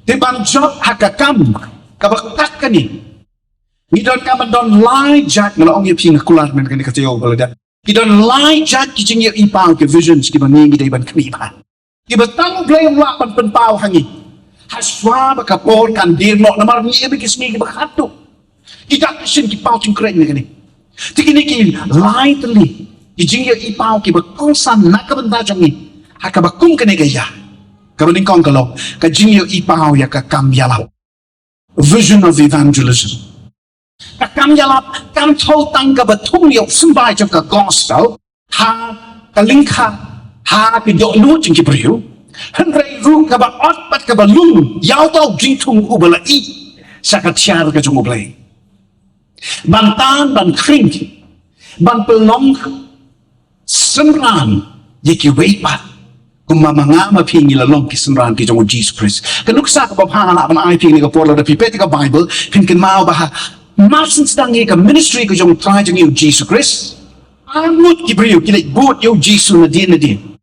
Tiban job hakakam kabakat kani. Idon kaman don lie jack ngala ong yipsi ngakular men kani katyo balada. Idon lie jack kijing ye ipang ke visions ki bangi day ban kni ba. Ki batang blay la pan pau hangi. Haswa bakapor kan dir no namar ni ebe kisni ki bakatu. Kita kisin ki pau ting kren kani. Tikini ki lie tali. Kijing ye ipang ki bakongsan nakabanda jangi. Hakabakung kani gaya. Kabaning kong kalau kajing ye ipang ya kakam yala. Vision of evangelism. Kakam yalap kam thol tang ka batung yok sumbai jong ka gospel ha kalingkha ha ki do lu jing ki priu henrei ru ka ba ot pat ka ba lung yao tau jing tung u bala I sakatiar ka jong oblei ban tan ban kring ban pelong semran ye ki wei pat kumamanga ma pingi la long ki semran ki jong Jesus Christ kanuksa ka ba phala ban ai pingi ka porla da pipet ka Bible pinkin mau ba Masin sedang ke ministry ke jong try jong Jesus Christ. Amut ki brio ki boat yo Jesus na din.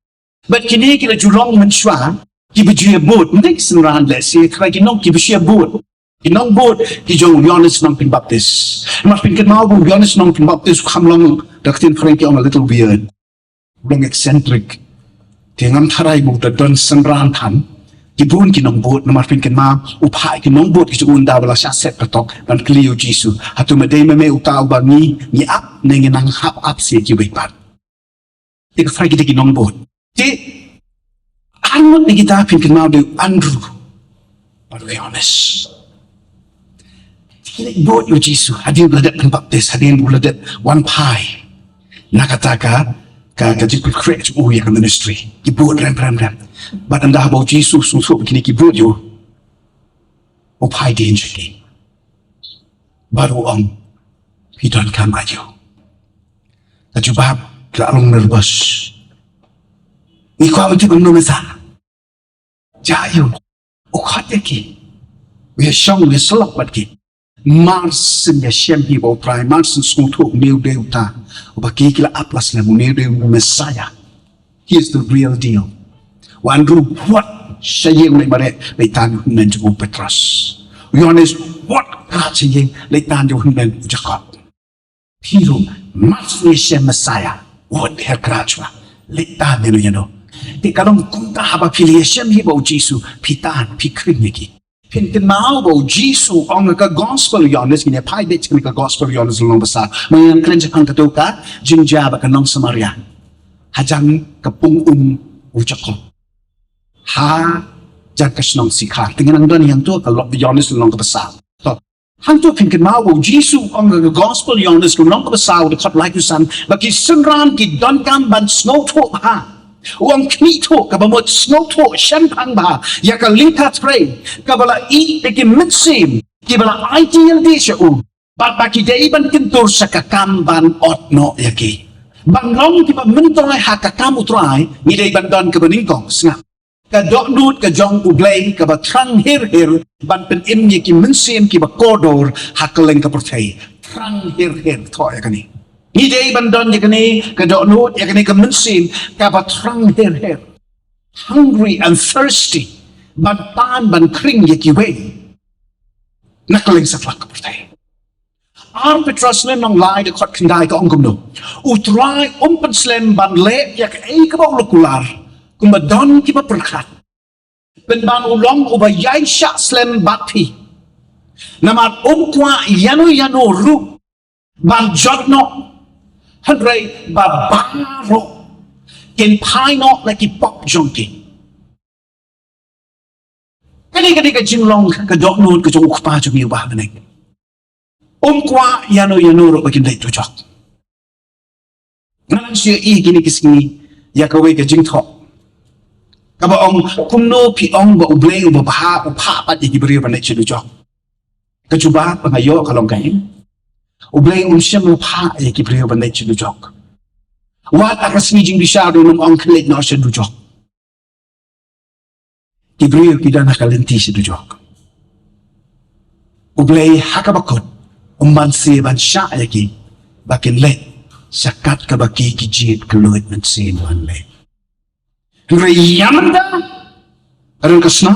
But kini ki julong menshwa ki biji boat ndik senran le si kra ki nong ki biji boat. Ki nong boat ki jong Johannes nong pin baptist. Mas pin ken mau bu Johannes nong pin baptist kham long daktin Frankie on a little weird. Long eccentric. Tiangam tharai bu da don senran tan. Kibun kinong boat na marpin ken ma upai kinong boat kisung unda bala sya set patok dan kliu jisu hatu madai me utau bangi ni ap nengenang hap ap si ki wepat tik frai ki kinong boat ti anut ni kita pin ken ma de Andrew but be honest ki boat yo jisu hadin bladet pen baptist hadin bladet one pie nakataka ka jikul create ya ministry ki boat ram but anda about Jesus susu kini ki boat yo upai danger ki baru ong hidan kam ajo tajubab la along nervous ni kwa mti bang no mesa jayo ukhat ki we shong we slok bat ki marsin ya shem hi bo prime marsin sutu new deuta ubaki kila aplas na new de messiah. He is the real deal. Wan ru what sayeng le mare le tan hunan ju Petrus. Yohanes what ka sayeng le tan ju hunan Jacob. Piru mas ni shem Messiah. What her krachwa le tan de no. Ti kalong kunta haba pili shem hi bo Jesu pitan pikriniki. Pin ken mau bo Jesu ong ka gospel Yohanes ni pai de ka gospel Yohanes long basa. Mayan klen jang katoka jinja ba kanong Samaria. Hajang kapung Jacob. Ha jakas nong sikha tingnan don yang tu kalau Yohanes long besar so hang tu pinkin mau Jesus on the gospel Yohanes long besar the cut like san bagi senran ki don kam ban snow to ha uang kni to ka bamot snow to champagne ba ya ka lingkat pray ka bala I ki mitsim ki bala ideal di sya bat baki dei ban kintur sa kakam ban otno yaki banglong ki ba mentoy hakakam utrai ni dei ban don ka baningkong snap ka doknut ka jong ublay ka ba trang hir ban pen imye ki mensim ki ba kodor hakaleng ka percay trang hir to ya kani ni day ban don ya kani ka doknut ya kani ka mensim ka ba trang hir hungry and thirsty ban pan ban kring ya ki way nakaleng sa flak ka percay Ar Petrus len nong lai de kot kendai ka ongkom no utrai umpen slem ban le ya ka ei ka ba lokular kumadon ki ba perkat ben ban ulong uba yai syak slem bati namat kwa yano ru ban jotno hadrei ba baro ken paino laki pop jonki kani ka jinglong ka dokno ka jong ukpa jong yu ba benek kwa yano ru bakin dai tojok nan siya I gini kisini ya ka we ka jingthok kaba ong kumno pi ong ba ublay ba baha upha pat igibri ba na chidu jok kajuba pangayo kalong kain ublay shem upha igibri ba na chidu jok wat akasni jing bishado nung ong klet na chidu jok ibri ki dana kalenti chidu jok ublay hakabakot umbansi ban sha yaki bakin le sakat ka baki ki jit kluit man sin man le Riyamanda, aron kasnam,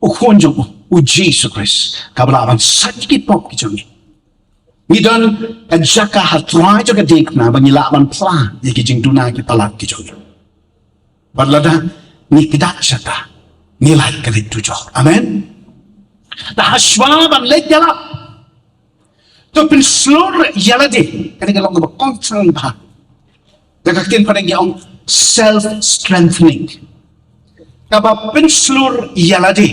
ukon jong Jesus Christ kabla ban sakit pop ki jong ni don ajaka hatrai jo ka dik na bangila ban pla ye ki jing duna ki palat ki jong balada ni kidak shata ni lai ka dik tu jo amen ta hashwa ban le jala to pin slur yala de kan ga long ba kong ba da ka kin pa ng self strengthening kaba penslur yaladi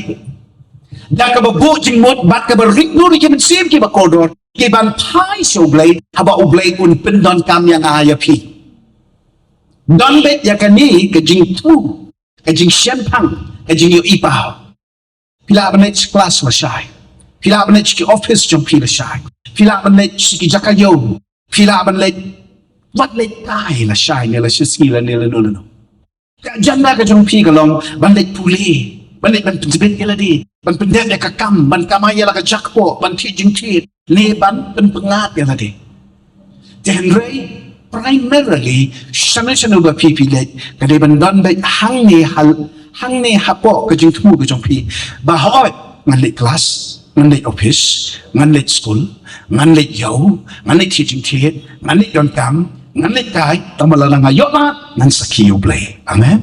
da kaba bujing mot bat kaba rignur ki ben sim ki ba kodor ki ban pai so blade haba oblay un pendon kam yang ayapi don bet yakani ke jing tu ke jing champagne ke jing yo ipao pila banet class la shai pila banet ki office jom pila shai pila banet ki jakayo pila banet wat le kai la shai ne la shiski la ne la no janda ka jong pi ka long ban le puli ban le ban tibet yala di ban pendet ka kam ban kamaya la ka jakpo ban ti jing ti le ban pen pengat yala di then ray primarily shana ba pi le ka de ban don ba hang ne hapo ka jing tu ka jong pi ba hoi ngan le class ngan le office ngan le school ngan le yo ngan le ti jing ti ngan le don kam ngan le kai tamala nga yo na ngan sakiyo blay amen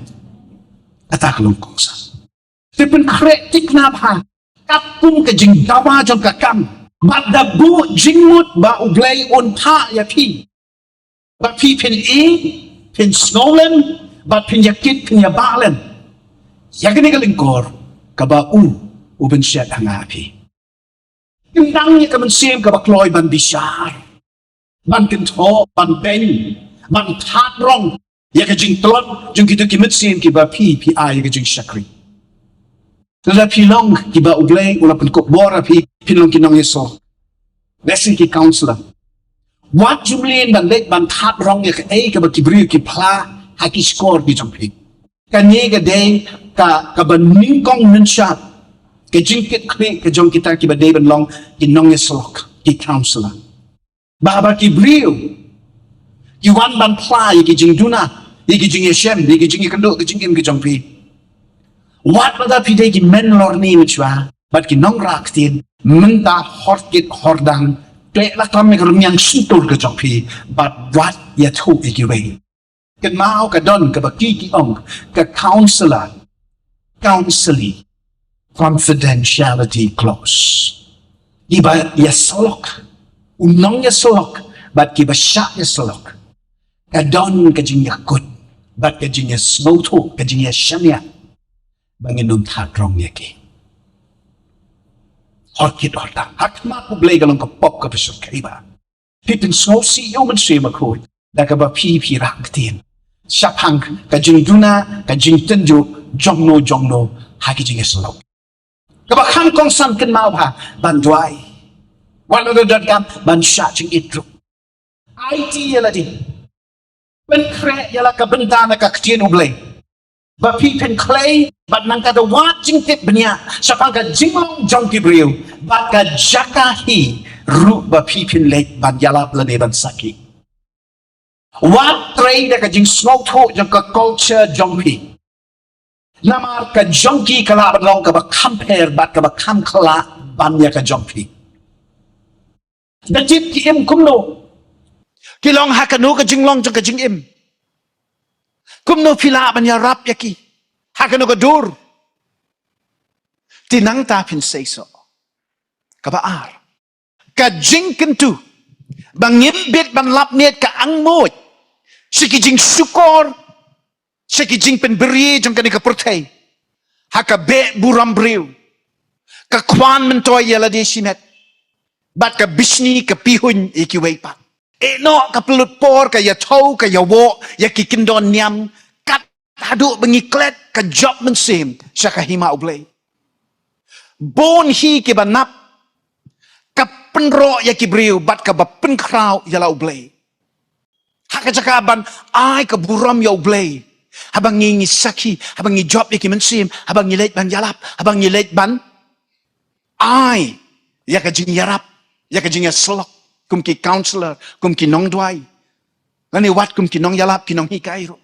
atak long kong sa tipen kritik na ba kapung ka jing dawa jong ka kam madabu jingmut ba ublay on pa ya pi ba pi pin pin snolen ba pin yakit pin ya balen yakini ka lingkor ka ba uben syat hanga pi indang ya ka mensim ka ba kloy ban bisyar ban kento ban ben ban that rong ya ka jing tlot jung kitu ki mitsim ki ba pi ai ka jing shakri la pi long ki ba ublay ula pen kop bora pi pinong kinong yeso lesi ki counselor wat jumlin ban let ban that rong ya ka ka ba kibri ki pla ha ki score ki jong pi kan ye ka de ka ban ning kong nin shat ka jing kit kri ka jong kita ki ba de ban long kinong yeso ki counselor Baba ki brio, ki wan ban pla, ki jing duna, ki jing yeshem, ki jing kendo, ki jing im ki jong pi. Wat pada pi de ki men lor ni michwa, bat ki nong rak tin, menta horkit hordang, te la klam me krum yang situr ki jong pi, bat wat ya tu ki wei. Ken mau ka don ka ba ki ong, ka counseling, confidentiality clause. Iba ya solok. Unong ya solok, bat ki basya ya solok. Kadon ka jing yakut, bat ka jing ya smoto, ka jing ya syamya. Bangin nung tatrong ya ki. Horkit horta, hakmat po blay galong ka pop ka pasok ka iba. Pipin snow si yo man siya makut, da ka ba pipi raktin. Syapang ka jing duna, ka jing tenjo, jongno, haki jing ya solok. Kabakang kong samkin mau ha, bandway. Walau dadam ban syak cing itu. IT yala di. Ben krek yala ka bentana ka ketien ublay. Ba pi pen clay bat nang kada wat cing tip benya. Sapang ka jinglong jong kibriu. Bat ka jakahi ru ba pi pen lek ban yala plane ban saki. Wat tray da ka jing smoke ho jong ka culture jong pi. Namar ka jongki kala ban long ka ba compare bat ka ba kam kala ban ya ka jong pi. Dajit ki im kumno kilong hakanu ka jinglong jong ka jing im kumno pila ban ya rap yaki hakanu ka dur tinang ta pin seiso kabaar ka jing kentu bangim bit ban lap net ka angmot siki jing sukor siki jing pen beri jong ka ni ka portay haka be buram briu ka kwan mentoy yala de simet bat ka bisni ka pihun iki weipat. No ka pelut por ka ya tau ka ya wo ya kikindon niam kat hadu bengiklet ka job mensim siya ka hima ublay. Bon hi ki banap ka penro ya kibriu bat ka ba penkraw ya la ublay. Haka jakaban ay ka buram ya ublay. Habang ngingi saki, habang ngi job ya ki mensim, habang ngilet ban yalap, habang ngilet ban ay ya ka jing yarap. Ya ka jing ya selok, kum ki counselor, kum ki nong duay. Lani wat kum ki nong yalap, ki nong hikay ro.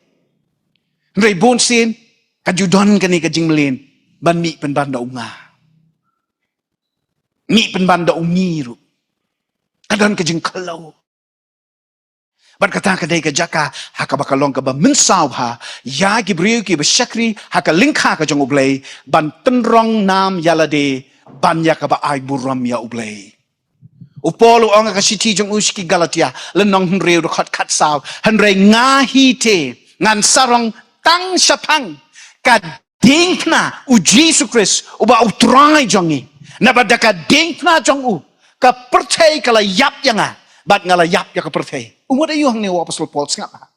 Nray bon sin, ka judon ka ni ka jing melin, ban mi pen ban da unga. ni penbanda ungiru kadang kejing kalau bat kata kadai ke jaka haka bakalong ka ba mensau ha ya gibriu ki besyakri haka lingkha ka jong ublay ban tenrong nam yalade ban ya ka ba ai buram ya ublay upolo anga ka siti jong uski galatia lenong henreu khat khat saw henre ngahi te ngan sarong tang sapang ka dingna u Jesus Christ uba utrai jongi na badaka dingna jong u ka percaya kala yap yanga bat ngala yap ya ka percaya umur ayu hang ne Apostle Paul ngap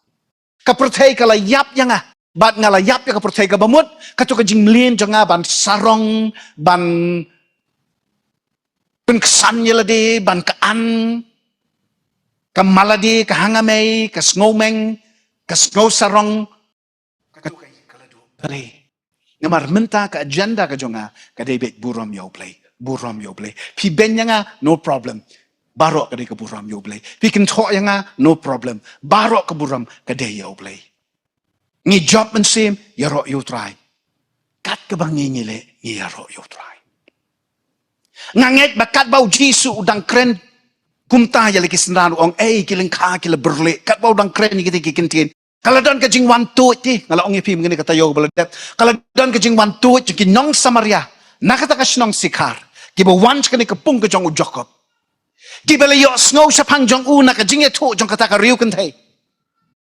ka percaya kala yap yanga bat ngala yap ya ka percaya ka bamut ka to ka jing mlin jonga ban sarong ban kesan yelade ban ka an ka maladi ka hangamei ka snowmeng ka snow sarong ka to kala do pare ngamar menta ka agenda ka jonga ka debek buram yo play pi benyanga no problem barok ka de ka buram yo play pi kin tho yanga no problem barok ka buram ka de yo play ngi job men sim yaro yo try kat ka bang ngile ngi yaro yo try nganget bakat bau jisu udang kren kumta ya leki sendan ong kileng kha kila berle kat bau udang kren ni kita kintin kalau dan kejing wantu ti ngala ong pi mengene kata yo beladet kalau dan kejing wantu ki nong samaria nakata ka snong sikar ki ba wan kani ka pung ka jong ujokob ki bele yo snow sapang jong u na ka jinge to jong kata ka riu kan thai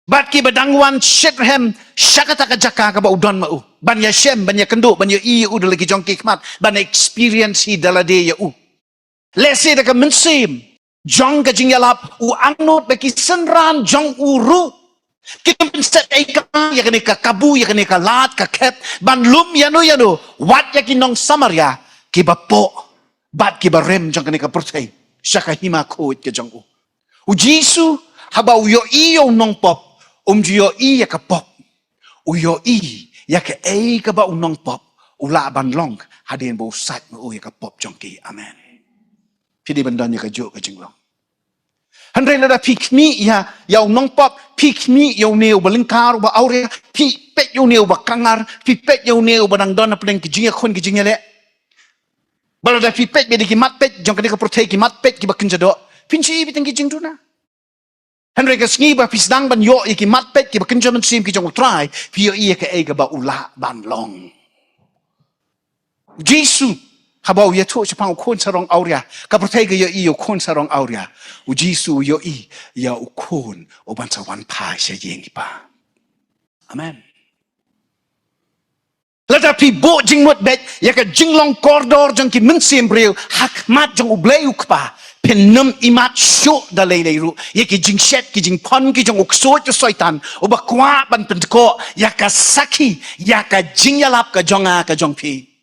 bat ki badang wan shetrhem shakata ka jaka ka ba udon ma u ban ya shem ban ya kendo ban ya i u de lagi jong ki kmat ban experience hi dalade ya u lese da ka mensim jong ka jing yalap u angnot ba ki senran jong uru kita set ika ya kene ka kabu ya kene ka lat ka kep ban lum yano wat ya kinong samaria ki bapo bat ki barem jong kene ka pertai shaka hima ko ke jong u jisu haba u yo i yo nong pop jo i ya ka pop u yo i ya ka e ka ba u nong pop u la ban long hadin bo sat mo ya ka pop jong ki amen pidi bandan ya ka jo ka jing long Handai lada pikmi ya nong pop pikmi ya neu balingkar ba aure pi pet ya neu ba kangar pi pet ya neu ba nang don apeng kijinga kon kijinga le balada pi pet be ki mat pet jong ka protei ki mat pet ki ba kinjado pinchi biteng kijing tuna Handai ka sngi ba pisdang ban yo ki mat pet ki ba kinjaman sim ki jong try pi yo ia ka e ka ba ula ban long Jesu habau ya tu sepang ukun sarong auria ka protega yo i ukun sarong auria u Jesu yo i ya ukun o bansa wan pa sya yengi pa amen lada pi bo jingmut bet ya ka jinglong koridor jang ki mensim breu hakmat jang ubleu kpa penum imat syo da leiru ya ki jing shet ki jing pon ki jang ukso to soitan o ba kwa ban pentko ya ka saki ya ka jingyalap ka jonga ka jong pi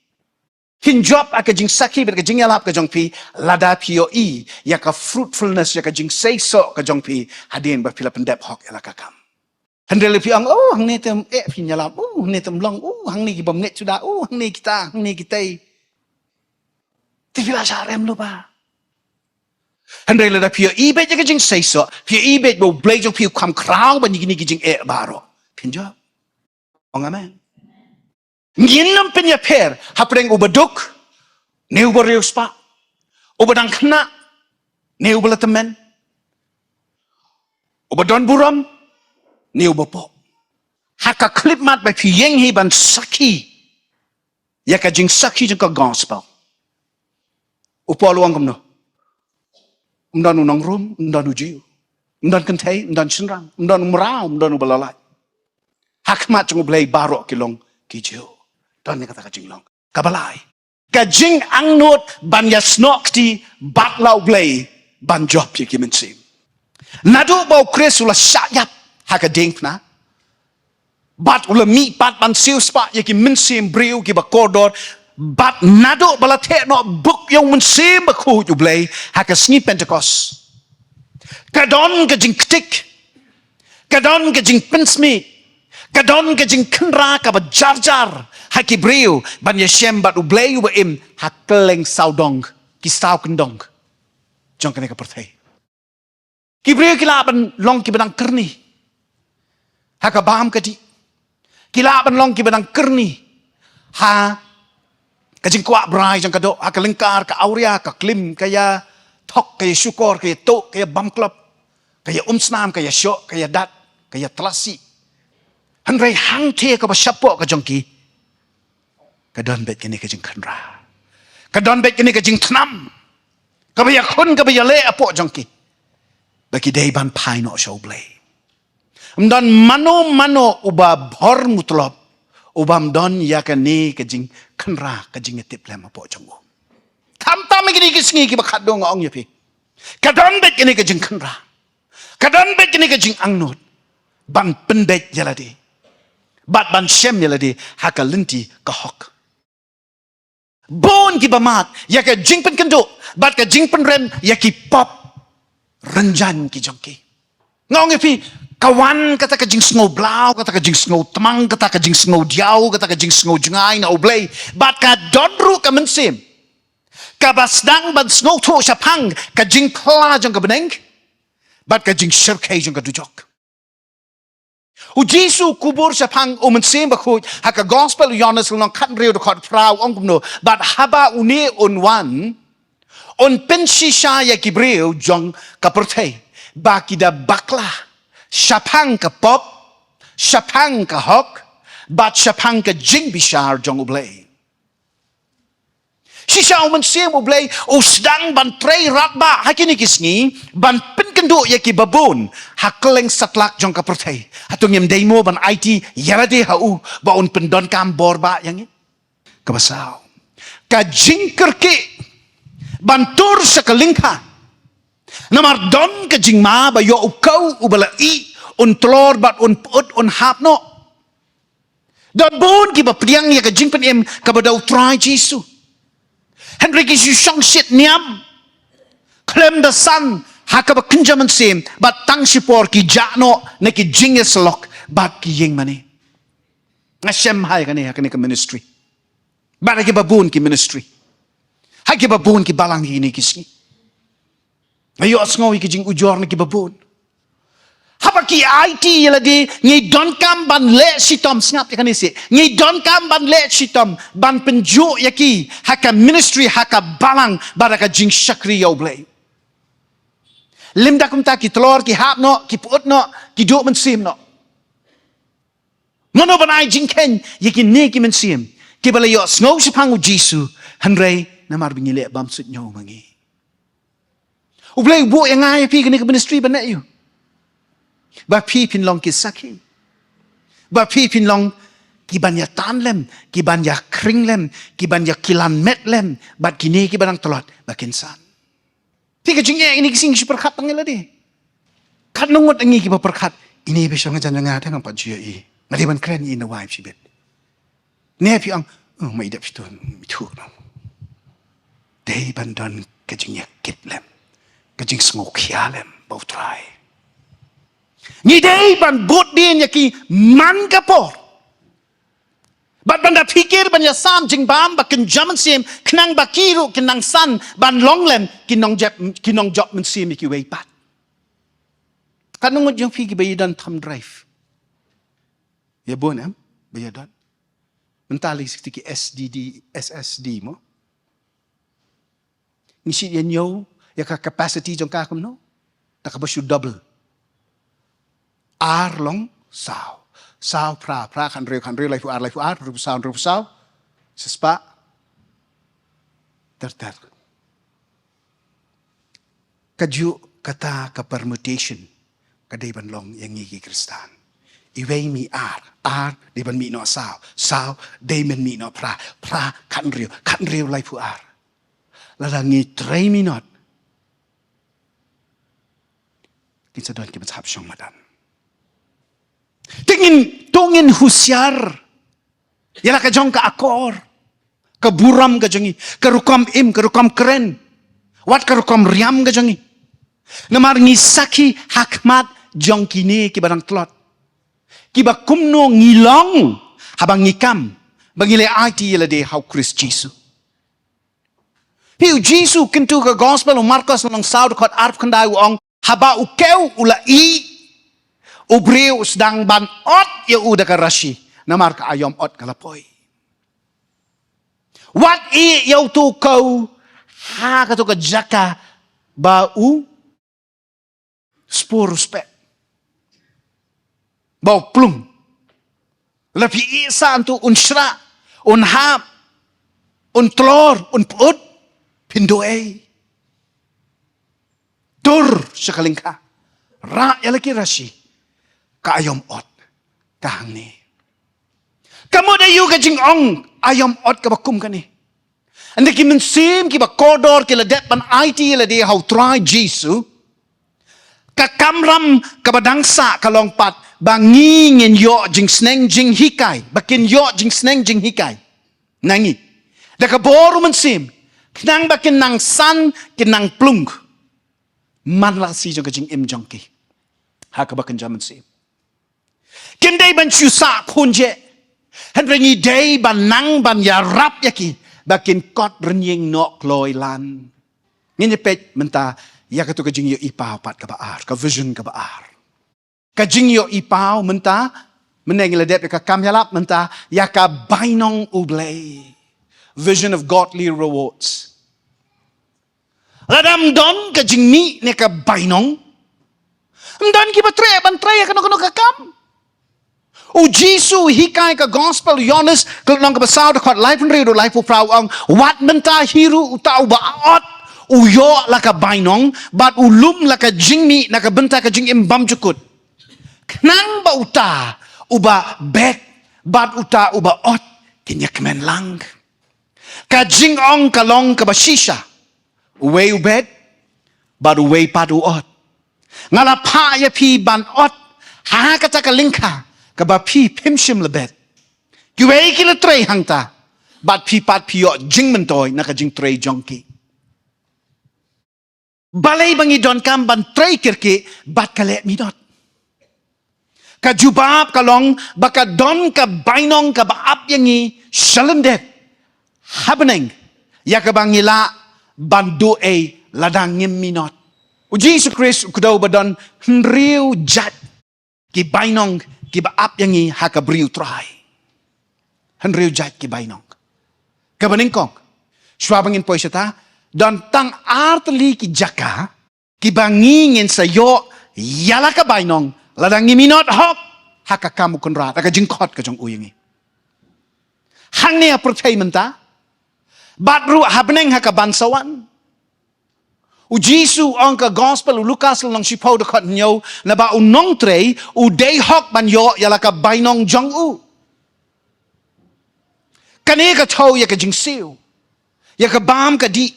Hinjop aka jing saki ber ka jing yalap ka jong pi lada pio i ya ka fruitfulness ya ka jing say so ka jong pi hadin ba pila pendep hok ela ka kam handel pi ang hang ne tem pin yalap ne tem long hang ni ki bom net sudah hang ni kita ti pila sarem lo ba handel lada pio i be ya ka jing say so pio i be bo blade jong pi kam krau ba ni ki jing baro pinjop amen Nginam penya per hapreng ubaduk ne ubarius pa ubadang kena ne ubalatemen ubadon buram ne ubapo haka klip mat ba piyeng hi ban saki ya ka jing saki jing ka gospel upolo ang kamno umdan unang rum umdan ujiu umdan kentay umdan sinrang umdan umrao umdan ubalalai hakmat jing ublay barok kilong kijo dan ni kata kajing long kabalai kajing angnut ban yasnok ti batlau blay ban job ye kimensim nadu bau kres ula syayap haka dingna bat ula mi bat ban siu spa ye kimensim briu ki bakodor bat nadu bala te no book yang mensim baku ju blay haka sngi pentecost kadon kajing ktik kadon kajing pensmi kadon kajing kenra ka ba jar haki briu ban yeshem bat ublei ba im hakeleng saudong ki sau kendong jong kene ka perthai ki briu kila ban long ki badang kerni haka bam kadi kila ban long ki badang kerni ha Kajing kuak berai jang kadok hak lengkar ka auria ka klim kaya tok kaya syukur kaya tok kaya bam club kaya snam kaya syok kaya dat kaya telasi. Hanrai hang te ka basyapok ka jongki. Kadon bet kini kajing kanra. Kadon bet kini kajing tenam. Kabaya kun kabaya le apok jongki. Bagi day ban pai no show play. Mdan mano uba bor mutlop. Ubam don ya kani kajing kanra kajing etip lem apok jonggo. Tam kini kisngi ki bakat dong ong yapi. Kadon bet kini kajing kanra. Kadon bet kini kajing angnut. Ban pendek jaladi. Bat ban shem jaladi haka linti kahok. Bon ki bamat ya ka jingpen kendo bat ka jingpen rem ya ki pop renjan ki jongki. Ngong yapi kawan kata ka jing snow blau kata ka jing snow temang kata ka jing snow diau kata ka jing snow jungai na oblay bat ka dodru ka mensim. Kabasdang ban snow to syapang ka jing pla jong ka beneng bat ka jing syirkay jong ka dujok. Ujisu kubur syapang mensim bakut haka gospel Yohanes long kan reu dekot prau ong kumno bat haba uni unwan on pensisha ya kibreu jong ka pertai baki da bakla syapang ka pop syapang ka hok bat syapang ka jing bishar jong ublay. Sisa mensim ublay sedang ban prei ratba hakini kisngi ban penkenduk ya ki babon hakleng satlak jong ka pertai atung yem demo ban IT yarade hau ba on pendon kam borba yang ni kabasau ka jingkerke ban tur sakalingka namar don ka jingma ba yo ukau ubala I on tlor bat on put on hapno don bon ki ba priang ya ka jingpen em ka badau try Jesu Henry ki shong shit niam klem the sun hakaba kunjaman sim bat tang sipor ki jano na ki jinges lok bat ki ying mani ngasem hai kani hakani ka ministry bat ki babun ki ministry hai ki babun ki balang ini kisni ayo asngawi ki jing ujor na ki babun haba ki IT yaladi ngi don kam ban le sitom snap ya kanisi ngi don kam ban le sitom ban penju yaki haka ministry haka balang baraka jing shakri yo blay limda kumta ki telor ki hap no ki put no ki do mensim no mono ban ai jing ken yaki ne ki mensim ki bala yo snow sipangu Jesu hanrei namar bingile bam sut nyo mangi ublay bo yang ai pi kini ke ministry ban yo ba pi pin long ki saki ba pi pin long ki banya tan lem ki banya kring lem ki banya kilan met lem bat kini ki banang telot ba kinsan tiga jingnya ini kising si perkat tangil adi kat nungut angi ki ba perkat ini besok ngajan nga tang pa jia I ngadi ban kren I na wife si bet ne pi ang mai dap situ tu no dei ban don ka jingnya kit lem ka jing smok khia lem ba try ni dei ban bot din yaki man kapor bat banda pikir ban ya sam jing bam ba kin jaman sim knang bakiru kinang san ban longlem kinong job men sim ki wei pat kanung jong pigi bayi dan tham drive ya bon bayi dan mentali sikti SDD SSD mo ni si yan yo ya ka capacity jong ka no takabasyu double ar long sao pra kan reu lai fu ar ru sao sespa ter kaju kata ka permutation kadai ban long yang ngi Kristan iwei mi ar de ban mi no sao de men mi no pra kan reu lai fu ar la ngi 3 minut kita don ki bat hab shong madan tongin husyar yala ka jong ka akor ka buram ka jangi ka rukam keren wat ka rukam riam ka jangi namar ngi saki hakmat jong kini ki barang tlot ki ba kumno ngilong habang ngikam bangile IT yala de how Chris Jesu Piu Jesu kintu ka gospel o Marcos nang saud kot arp kandai ong haba ukeu ula I Ubreu sedang ban ot ya udah karashi namar ka ayom ot kalapoy. Wat I yau tu kau ha ka tu ka jaka ba u spor respect. Bau plum. Lapi isa tu unsra, unhap, untlor, unput, pindoe. Dur sekalingka. Ra yalaki rasi. Kaayom ot. Kahang ni. Kamu dayu ka jing ong. Ayom ot ka bakum ka ni. Anda ki mensim ki ba kodor ki la det ban IT la dia how try Jesu. Ka kamram ka badangsa ka longpat. Bangi ngin yo jing sneng jing hikai. Bakin yo jing sneng jing hikai. Nangi. Da ka boru mensim. Knang bakin nang san kinang plung. Man la si jong ka jing im jong ki. Ha ka bakin jaman sim. Kindai ban chusa punje. Han rengi day ban nang ban ya rap yaki. Bakin kot renying nok loy lan. Ngin pet menta ya ka tu ka jing yo ipaw pat ka baar. Ka vision ka baar. Ka jing yo ipaw menta. Meneng ledep ka kam yalap menta. Ya ka bainong ublay. Vision of godly rewards. Ladam don ka jing mi ne ka bainong. Don ki batre ban tre ka no ka kam. O Jesu hikai ka gospel Yohanes kelong ka basaw da kot life and redo life of prau ang wat menta hiru utau baot uyo la ka bainong bat ulum la ka jingmi na ka benta ka jing imbam jukut knang ba uta uba bet bat uta uba ot kinyak men lang ka jing ong kalong ka basisha uwe ubet bat uwe padu ot ngala pa ya pi ban ot ha ka ta ka lingka kaba pi pimshim lebet. Kiwei ki le trei hangta. Bat pi pat pi yo jing mentoy na ka jing trei jongki. Balay bangi don kam ban trei kirki bat ka let midot. Ka jubab kalong baka don ka bainong ka baap yangi shalendet. Habeneng. Ya ka bangila bandu e ladang ngim minot. O Jesus Christ kudaw badon henriu jat ki bainong kiba ap yangi haka briu try. Henriu jat ki bainong. Kabaningkong. Swabangin po isata. Dan tang artli ki jaka. Kiba ngingin sa yo. Yala ka bainong. Ladang ngiminot hok. Haka kamu kunrat. Aka jingkot ka jong uyangi. Hang niya percaya menta. Batru habeneng haka bansawan. U Jesu ang ka gospel u Lukas lang sipaw da kat nyo na ba unong trey u day hok ban yo yala ka bainong jong u. Kani ka tau ya ka jing siw. Ya ka bam ka di.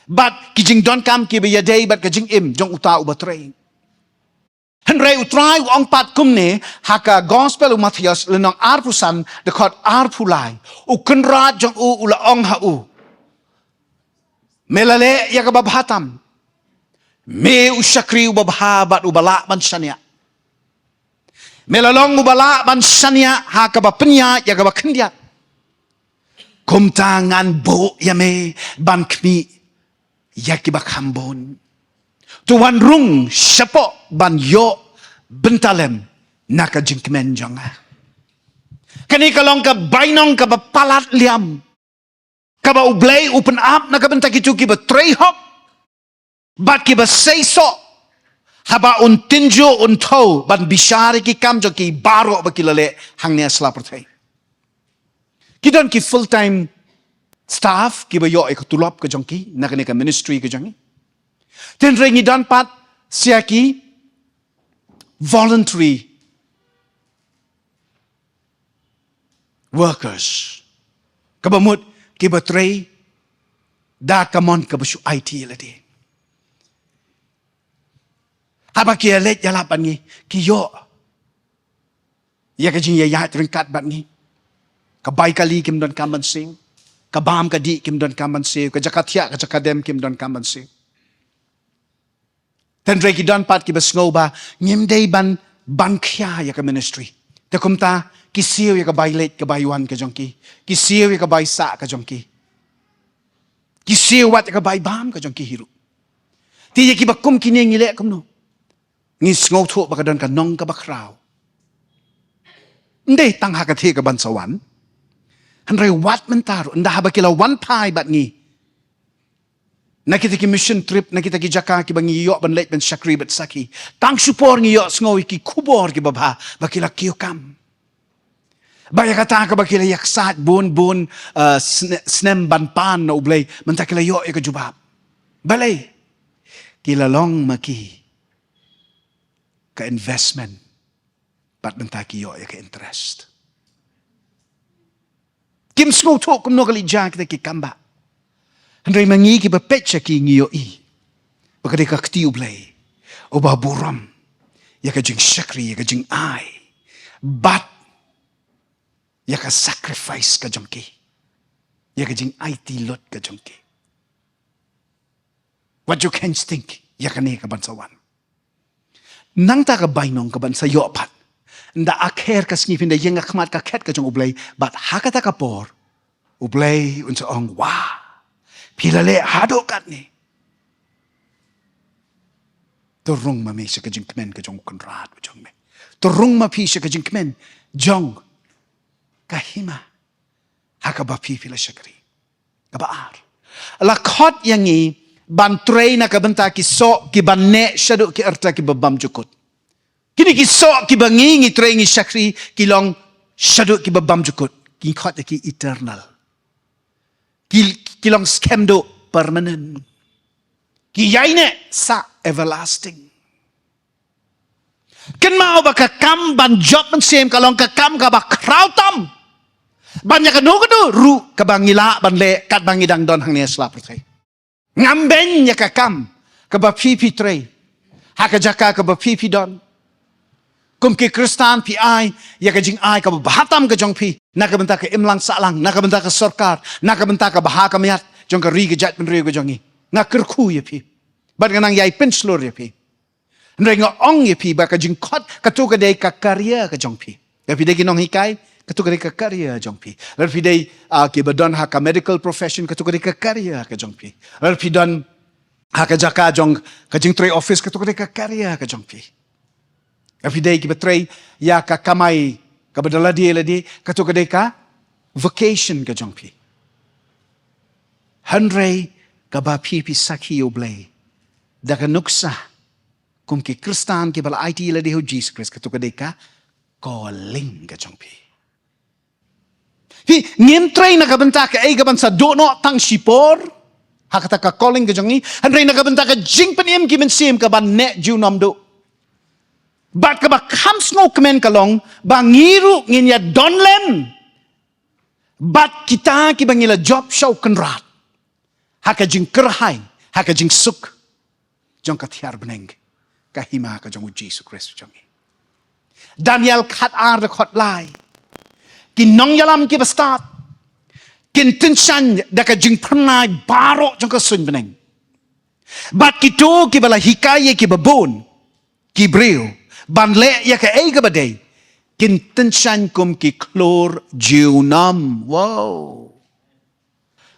Bat ki jing don kam ki ba ya day bat ka jing im jong uta u ba trey. Henry u try u ang pat kum ne haka gospel u Matthias lenong arpusan da kat arpulay. U kenrat jong u ula ong ha u. Melale ya kababhatam. Me usyakri ubabha bat ubala ban sanya. Melalong ubala ban sanya ha kabapenya ya kabakendya. Kumtangan bo ya me ban kmi ya kibakambon. Tuan rung syapo ban yo bentalem naka jingkmen jonga. Kani kalong ka bainong kabapalat liam. Kaba ublay open up na kabenta kitu kiba tray hop. Bat kiba say so. Haba untinjo unto ban bishari ki kamjo ki baro ba kilale hang niya slapertay. Kidon ki full time staff kiba yo ikutulop ka jongki na kanika ministry ka jongi. Tinring idan pat siya ki voluntary workers. Kabamut kiba tray da kamon kabasyu IT ladi. Haba kia let yalapan ni kiyo. Ya kajing ya ringkat bat ni. Kabay kali kim don kaman sing. Kabam kadi kim don kaman sing. Kajakatya kajakadem kim don kaman sing. Tendre ki don pat kiba sngow ba ngimday ban kya ya ka ministry. Takumta kisiw ya kabay late kabayuan ka jongki. Kisiw ya kabay sa ka jongki. Kisiw wat ya kabay bam ka jongki hiru. Tiya kibakum kini ngile kum no. Ngis ngaw to baka don ka nong ka bakraw. Hindi tang hakati ka bansawan. Handray wat mentaro. Nda haba kila one pie bat ngi. Nakita ki mission trip, nakita ki jaka ki bangi yo ban late ban shakri bat saki. Tang supor ngi yo sngowi ki kubor ki baba, bakila kiyo kam. Baya kata ka bakila yaksat bon snem ban pan na ublay, mantakila yo ka jubab. Balay, kila long maki ka investment, bat mantaki yo ka interest. Kim sngo to kum no kali jak kita ki kamba. Handray mangi ki bapetsa ki ngiyo i. Bakade ka kti ublay. O baburam. Yaka jing shakri, yaka jing ay. But, yaka sacrifice ka jong ki. Yaka jing ay tilot ka jong ki. What you can think, yaka ni ka bansawan. Nang ta ka bainong ka bansa yopat. Nda akher ka snipin da yung akmat ka ket ka jong ublay. But hakata ka por. Ublay unsa ong wow. Pilale hadokat ni. Turung mami siya kajing kemen kajong konrad kajong me. Turung mapi siya kajing kemen jong kahima. Hakabapi pila siya kari. Kabaar. Lakot yang i bantray na kabanta ki so ki banne siya do ki arta ki babam jukot. Kini ki so ki bangi ngi tray ngi syakri ki long siya do ki babam jukot. Ki kot ki eternal. Kilang scam do permanent. Kiyaine sa everlasting. Ken mau ba kakam ban job man same kalong kakam ka ba krautam. Ban ya kanu ru ka bangila ban le kat bangidang don hang ne slap pre. Ngamben ya kakam ka ba pipi tre. Haka jaka ka ba pipi don. Kum ki Kristan pi ai ya ka jing ai ka ba hatam ka jong pi. Nakabenta ka imlang salang, nakabenta ka sorkar, nakabenta ka bahaka mayat, jong ka ri jat pen ri ko jongi. Ngakirku ya pi. Bat nang yai penslor ya pi. Ndre nga ong ya pi ba ka jing kot ka tu ka dei ka karya ka jong pi. Ya pi dei kinong hikay, ka tu ka dei ka karya jong pi. Lar pi dei ki badon ha ka medical profession ka tu ka dei ka karya ka jong pi. Lar pi don ha ka jaka jong ka jing tray office ka tu ka dei ka karya ka jong pi. Lar pi dei ki betray ya ka kamay kabadala di kato kadai ka vacation ka jong pi. Handray kaba pipi sakhi oblay. Daka nuksa kum ki Kristan ki bala IT la di ho Jesus Christ kato kadai ka calling ka jong pi. Hi ngim tray na kabanta ka ay gaban sa dono tang sipor hakata ka calling ka jong ni. Handray na kabanta ka jing panim ki mensim ka ban ne junam do. Bat ka ba kams ngo kemen kalong bangiru nginya donlem. Bat kita ki bangila job show kenrat. Haka jing kerhai, haka jing suk. Jong katiar beneng. Kahima ka jong Jesus Christ jongi. Daniel kat ar de kot lai. Kinong yalam ki bastat. Kin tinshan da ka jing pernai baro jong ka sun beneng. Bat kito ki bala hikaye ki babon. Ki breu. Banle ya ka ay gabaday. Kintensan kum ki klor jiunam. Wow.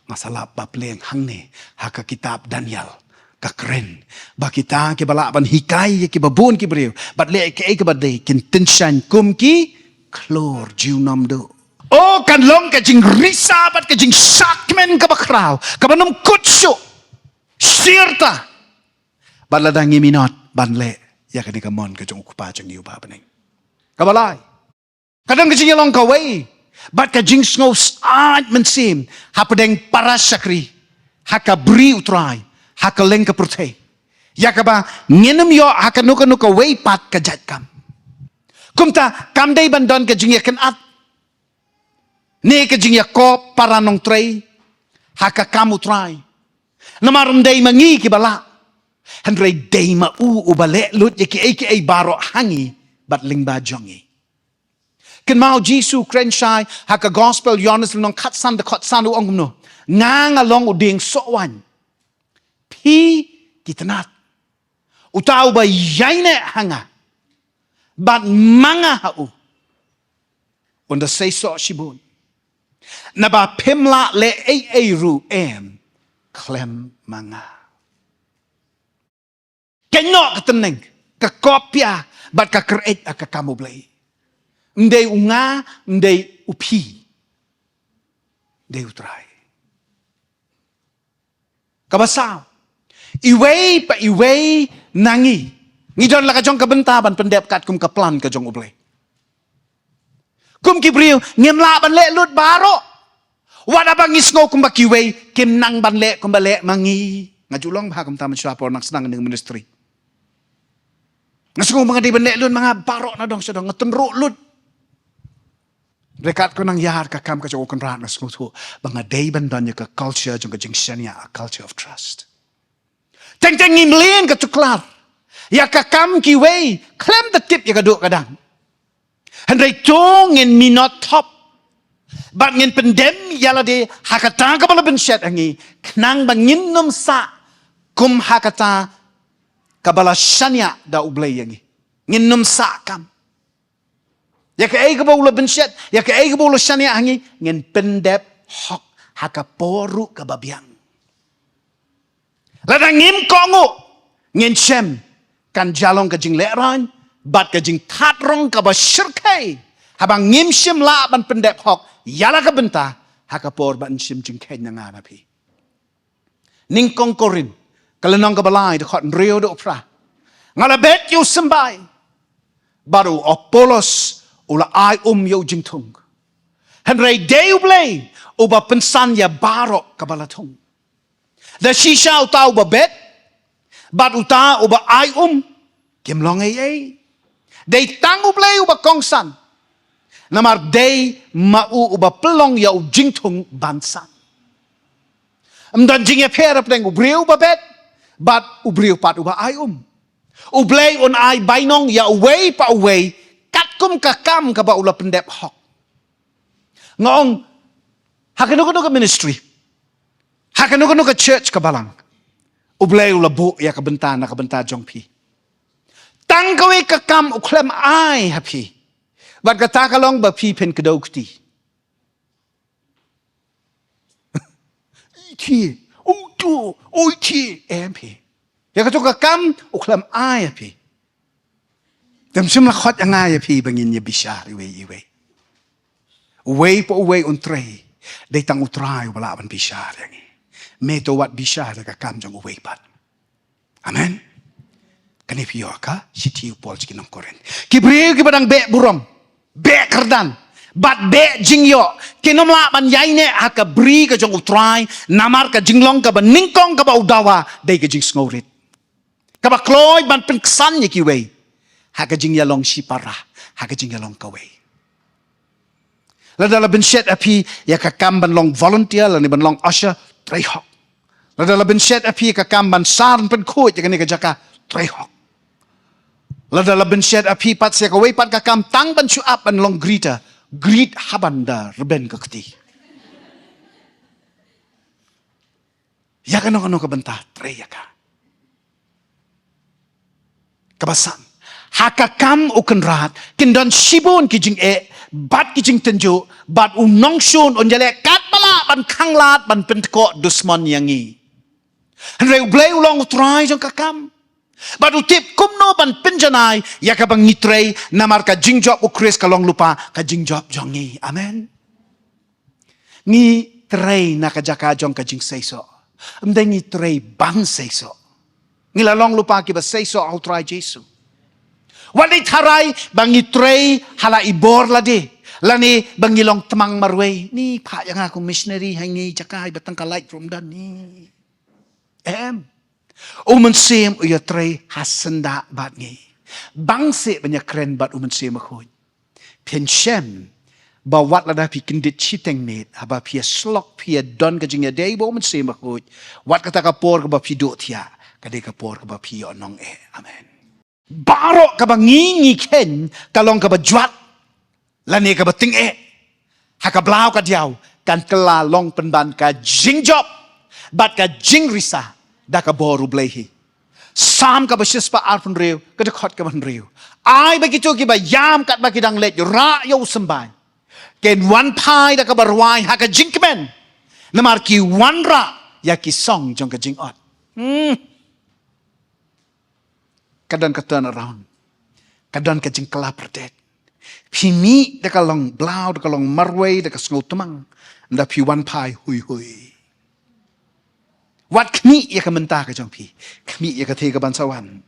Masalah bapleng hang ne. Haka kitab Daniel. Kakren. Ba kita ki balaban hikay ki babon ki breu. Batle ka ay gabaday. Kintensan kum ki klor jiunam do. Oh kanlong ka jing risabat ka jing sakmen ka bakraw. Kabanam kutsyo. Sirta. Baladang iminot. Banle. Ya ka di ka mon ka jong ukupa jong niyo babaneng. Kabalay. Kadang ka jing yalong kaway. Bat ka jing snow saad mensim. Hapadeng parasakri. Haka bri utray. Haka leng ka prutay. Ya ka ba nginam yo haka nuka way pat ka jat kam. Kumta kamday bandon ka jing yakan at. Ne ka jing yakop paranong tray. Haka kamu try. Namarum day mangi kibala. Handray day ubale lut yaki ay baro hangi bat lingba jongi. Ken mau Jisu krenshai haka gospel Yohanes nong katsan de kotsan u ongno. Ngang along uding sowan. Pi kitanat. Utau ba yaine hanga. Bat manga hau. Unda say so shibun. Naba pimla le ay ru em. Klem manga. Kenok keteneng, kekopya, bat kakreet akakamu blay. Ndai unga, ndai upi. de utrai. Kabasa, iway pa iway nangi. Ngidon la kajong kabentaban pendep kat kum kaplan kajong ublay. Kum kibriw, ngem la ban le lut baro. Wala bang isngo kum bakiway, kim nang ban le kum bale mangi. Ngajulong bah kum taman syapor nak senang ng ministry. Ngasong mga di ban le lut mga baro na dong sedong ngetenro lut. Rekat ko nang yahar kakam kajong ukon rat na sengutu. Banga day ban dan ka culture jong kajing syanya, a culture of trust. Teng-teng ngimlin katuklar. Ya kakam kiway, klem the tip ya kaduk kadang. Hendrai tong ngin minot top. Bat ngin pendem yala de hakata kabala bensyet angi. Knang bangin num sa kum hakata kabala syanya da ublay yangi. Ngin num sa kam. Ya ka ay kabala bensyet, ya ka ay kabala syanya angi. Ngin pendep hok hakaporu kababiang. Ladang ngim kongo ngin shem kan jalong kajing leran. Bat kajing tatrong kaba syirkai. Habang ngim shim la ban pendep hok. Yala ka benta. Hakapor ban shim jing kenya nga napi. Ning kong korin. Kalanong kabalay. Dekot nrio do pra. Ngalabet yu sembay. Baru opolos. Ula ay yo jing tung. Henry day ublay. Uba pensan ya barok kabalatong. Da shisha uta uba bet. Bat uta uba ay Kimlong ay. Day tangu play uba kongsan. Namar day mau uba pelong ya ujingtung bansan. Amdan jingya pera pleng ubriu uba bet. Bat ubriu pat uba ay Ublay on ay bainong ya away pa away. Katkum kakam kaba ula pendep hok. Ngong hakanukuno ka ministry. Hakanukuno ka church kabalang. Ublay ula bu ya kabenta na kabenta jong pi. Tangkawi kakam uklem ay happy. Bat katakalong ba pi pen kadokti. Iti, utu, uiti, MP. Ya kato kakam uklem ay happy. Tamsim lakot ang ay happy bangin niya bisyar iwe. Uway po uway untray. Day tang utray wala ban bisyar yang Meto wat bisyar kakam jang uway pat. Amen. Kanipiyo ka, sitiyo Paul sikinong koren. Kibriyo kibadang be burong, be kerdan, bat be jingyo, kinumla man yayne haka bri ka jong utray, namar ka jinglong ka ba ningkong ka ba udawa, day ka jing sngorit. Ka ba kloy ban pinksan niya kiway, haka jing yalong sipara, haka jing yalong kaway. Ladala bensyet api, ya kakamban long volunteer, lani ban long usher, trayhok. Ladala bensyet api, kakamban saran penkut, ya kanika jaka, trayhok. Ladala bensyet api pat siya kaway pat kakam tang ban syuap an long grita. Grit habanda reben kakti. Ya kano kabenta treya ka. Kabasan. Hakakam ukenrat kindan shibon kijing bat kijing tenjo bat unong shun onjale kat pala ban kanglat ban pentko dusman yangi. Henry ublay ulong utray jong kakam. Baru tip kumno ban pinjanay ya kabang nitray namar ka jingjob ukris kalong lupa ka jingjob jongi. Amen. Ni tray na kajaka jong ka jing seiso. Amday ni tray bang seiso. Ngilalong lupa kiba seiso au try Jesu. Walay taray bang ni tray hala ibor ladi. Lani bang ngilong temang marway. Ni pa yang akong missionary hangi jakay batang ka light from dan ni. Umensim uya tray hasenda bat ngi. Bangse banyak keren bat umensim akhoy. Pian shem bawat lada pi kendit chiteng net haba pia slok pia don kajingya day ba umensim akhoy. Wat kata kapor ka ba pi do tia kadai kapor ka ba pi onong amen. Baro ka ba ngingi ken kalong ka ba jwat lani ka ba ting hakablaw ka diaw kan kelalong penban ka jingjob bat ka jingrisa da ka boru blehi. Sam ka ba shispa arpun reu, ka dekot ka ban reu. Ay begitu ki ba yam kat ba kidang let, ra yo sembay. Ken wan pai da ka barway ha ka jinkmen. Namar ki wan ra ya ki song jong ka jingot. Kadang ka turn around. Kadang ka jing kelaperdet. Pimi deka long blau deka long marway deka sngau temang. Nda pi wan pai hui. Wat kmi ya ka mentah ka jong pi. Kmi ya ka te ka ban sawan.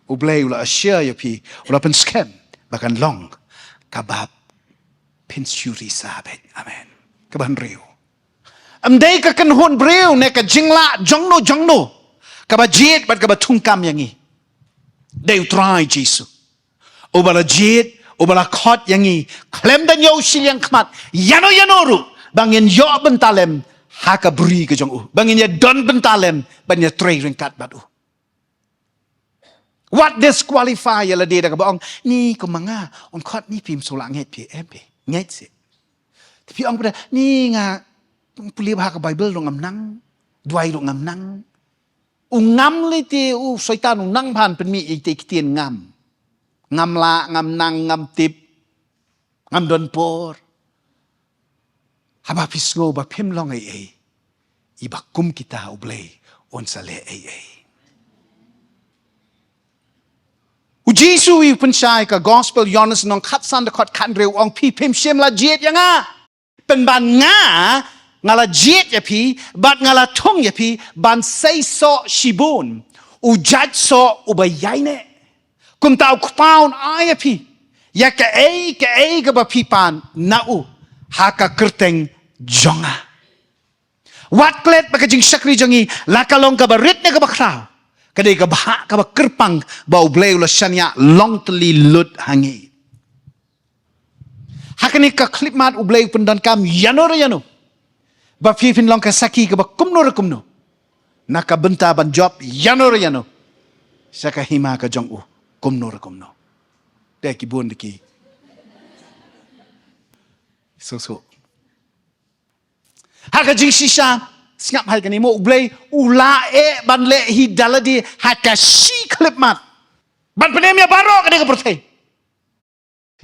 Ublay ula asia ya pi. Ula pen scam. Bahkan long. Kabab. Pensuri sabet. Amen. Kaban riu. Amday ka kanhon breu ne ka jingla jongno. Kaba jit bat kaba tungkam yang i. They try Jesus. Ubala jit, ubala kot yang i. Klem dan yo silyang kmat. Yano ru. Bangin yo bentalem. Haka beri ke jong u. Bangin ya don bentalem. Banya tray ringkat bat u. What disqualify ya la dia ka baong. Ni ko mga. On kot ni pim solang nget pi empe. Nget si. Tapi orang pada ni nga. Puli bahaka Bible dong nang. Duai dong nang. Ngam li ti soitan nang pan pen mi ite kitien ngam. Ngam la, ngam nang, ngam tip. Ngam don por. Haba pisngo ba pim long ay. Iba kum kita ublay on sa le ay. Ujisu yu pensay ka gospel Yonas nong katsan dekot kanrew ong pi pim siem la jet yang nga. Penban nga ngala jet ya pi, bat ngala tung ya pi, ban say so shibun, ujat so ubayay ne. Kum tau kupaun ay ya pi, ya ka ay ka ba pipan na u, haka kerteng jonga. Wat klet baka jing syakri jongi, lakalong ka ba rit na ka ba kraw, kadai ka ba ka ba kerpang, ba ublay ula syanya long teli lut hangi. Hakani ka klipmat ublay pendan kam yano. Ba fifin long ka saki ka ba kumno. Naka benta ban job yano. Saka hima ka jong u kumno. Deki buon deki. So. Haka jing sisa ngap hal kani mo ublay ula ban le hidaladi haka si klipmat. Ban penemia baro kani ka pertai.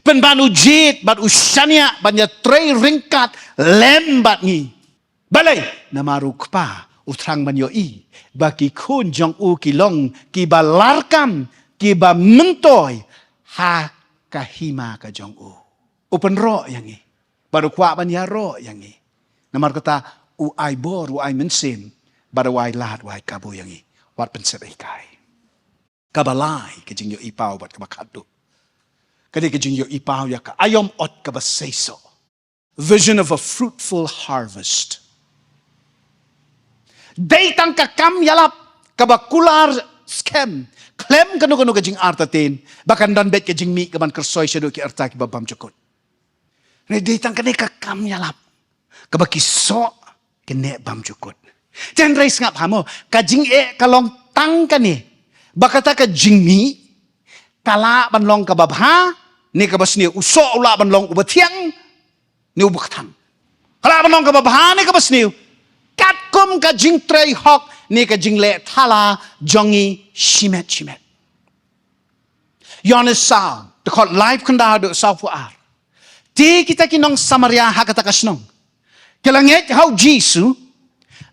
Pen ban ujit ban usyania ban ya tray ringkat lembat ni. Balay namaruk pa utrang ban yo i baki kun jong u kilong ki balarkam ki ba mentoy ha kahima ka jong u. Upen ro yang i. Baru kwa ban ya ro yang i. Namar kata u ai bor u ai mensim baru wai lat wai kabu yang i. Wat pensep ikai. Kabalai ke jing yo i pau bat kabakadu. Kadi ke jing yo i pau ya ka ayom ot kabaseso. Vision of a fruitful harvest. Datang ka kam yalap kabakular scam klem kanu ka jing artatin bakan dan bet ka jing mi kaban kersoy syado ki arta ki babam cukut. Ne datang ka kam yalap kabakiso kene bam cukut. Jan rais ngap hamo ka jing kalong tang ka ni bakata ka jing mi kala ban long ka babha ni ka basni uso ula ban long ubatiang ni ubakthang. Kala ban long ka babha ni ka basni katkum ka jing tray hok ni ka jing le thala jongi shimet. Yonas sa dekot live kanda do sa fuar. Ti kita kinong Samaria hakata kasnong. Kelanget hau Jisu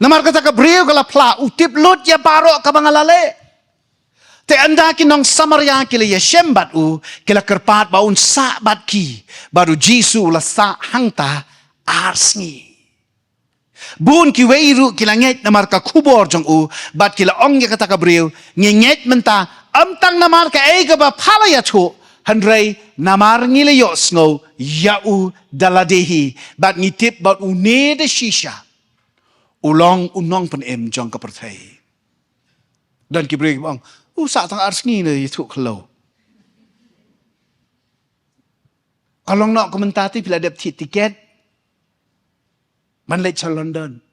namar kata ka brio kala pla utip lut ya baro ka bangalale. Te anda kinong Samaria kila ya shembat u kila kerpat baun sa bat ki baru Jisu la sa hangta arsngi. Bun ki weiru kila nget namar ka kubor jong u bat kila ong ya kata kabriu nget menta amtang namar ka ega ba phala ya chu handrei namar ngile yo sngo ya u daladehi bat ngitip bat u ne de shisha ulong unong pen em jong ka perthai dan ki briu bang sa tang arsngi ne tu khlo kalong nok komentati pila dep tiket man lech London.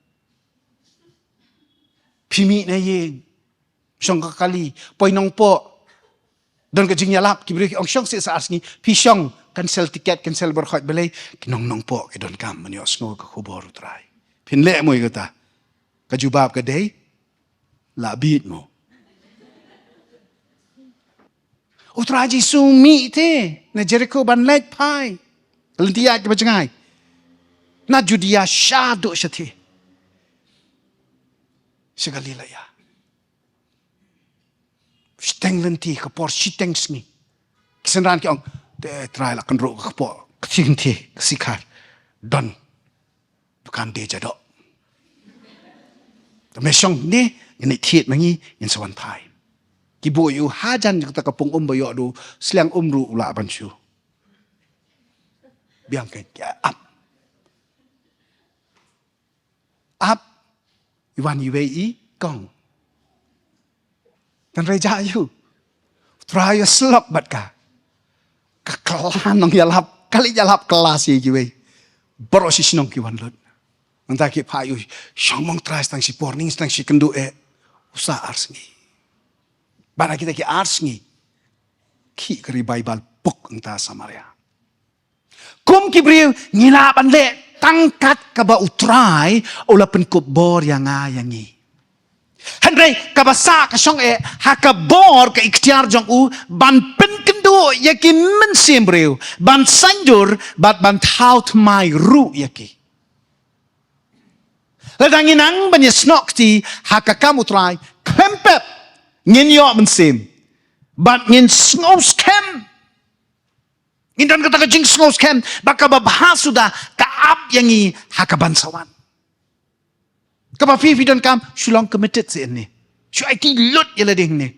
Pimi na yeng. Siyong kakali. Poy nong po. Doon ka jing yalap. Kibiri ang siyong sa asngi. Pi siyong cancel ticket, cancel berkhot balay. Kinong nong po. Kidon kam. Manios ngo kakubor utray. Pinle mo ikata. Kajubab ka day. Labit mo. Utray ji sumi te. Na Jericho ban lech pai. Kalentiyak ka ba jangay? Na Judea syado syati. Segalila ya. Steng lenti ke por siteng sni. Kisenran ki ong te try la kan ro ka po ting te sikar don bukan de jadok te mesong ni ni thiet mangi in sawan pai ki bo yu hajan ta ka pung bayo du slang ru la ban chu biang kan up Iwan UAE gong dan reja yu try a slok bat ka kelan nong yalap kali yalap kelas ye giwe boro si sinong ki wan lut anta ki pa yu shomong try stang si porning stang si kendu usa arsngi bara kita ki arsngi ki kri bible book enta samaria kum ki briu ngila ban le tangkat kaba utrai ola penkop bor yang ayangi. Henry kabasa kasong hakabor ka ikhtiar jong u ban penkendo yaki mensembreu ban sanjur bat ban taut mai ru yaki. Ladangin ang banyesnok ti hakakam utrai kempet ngin yo mensem bat ngin sngows kem Indan kata kajing ngos kem baka babahas sudah kaap yangi hakabansawan. Kapapi don kam shulong committed si ini. Shu IT lut yala ding ni.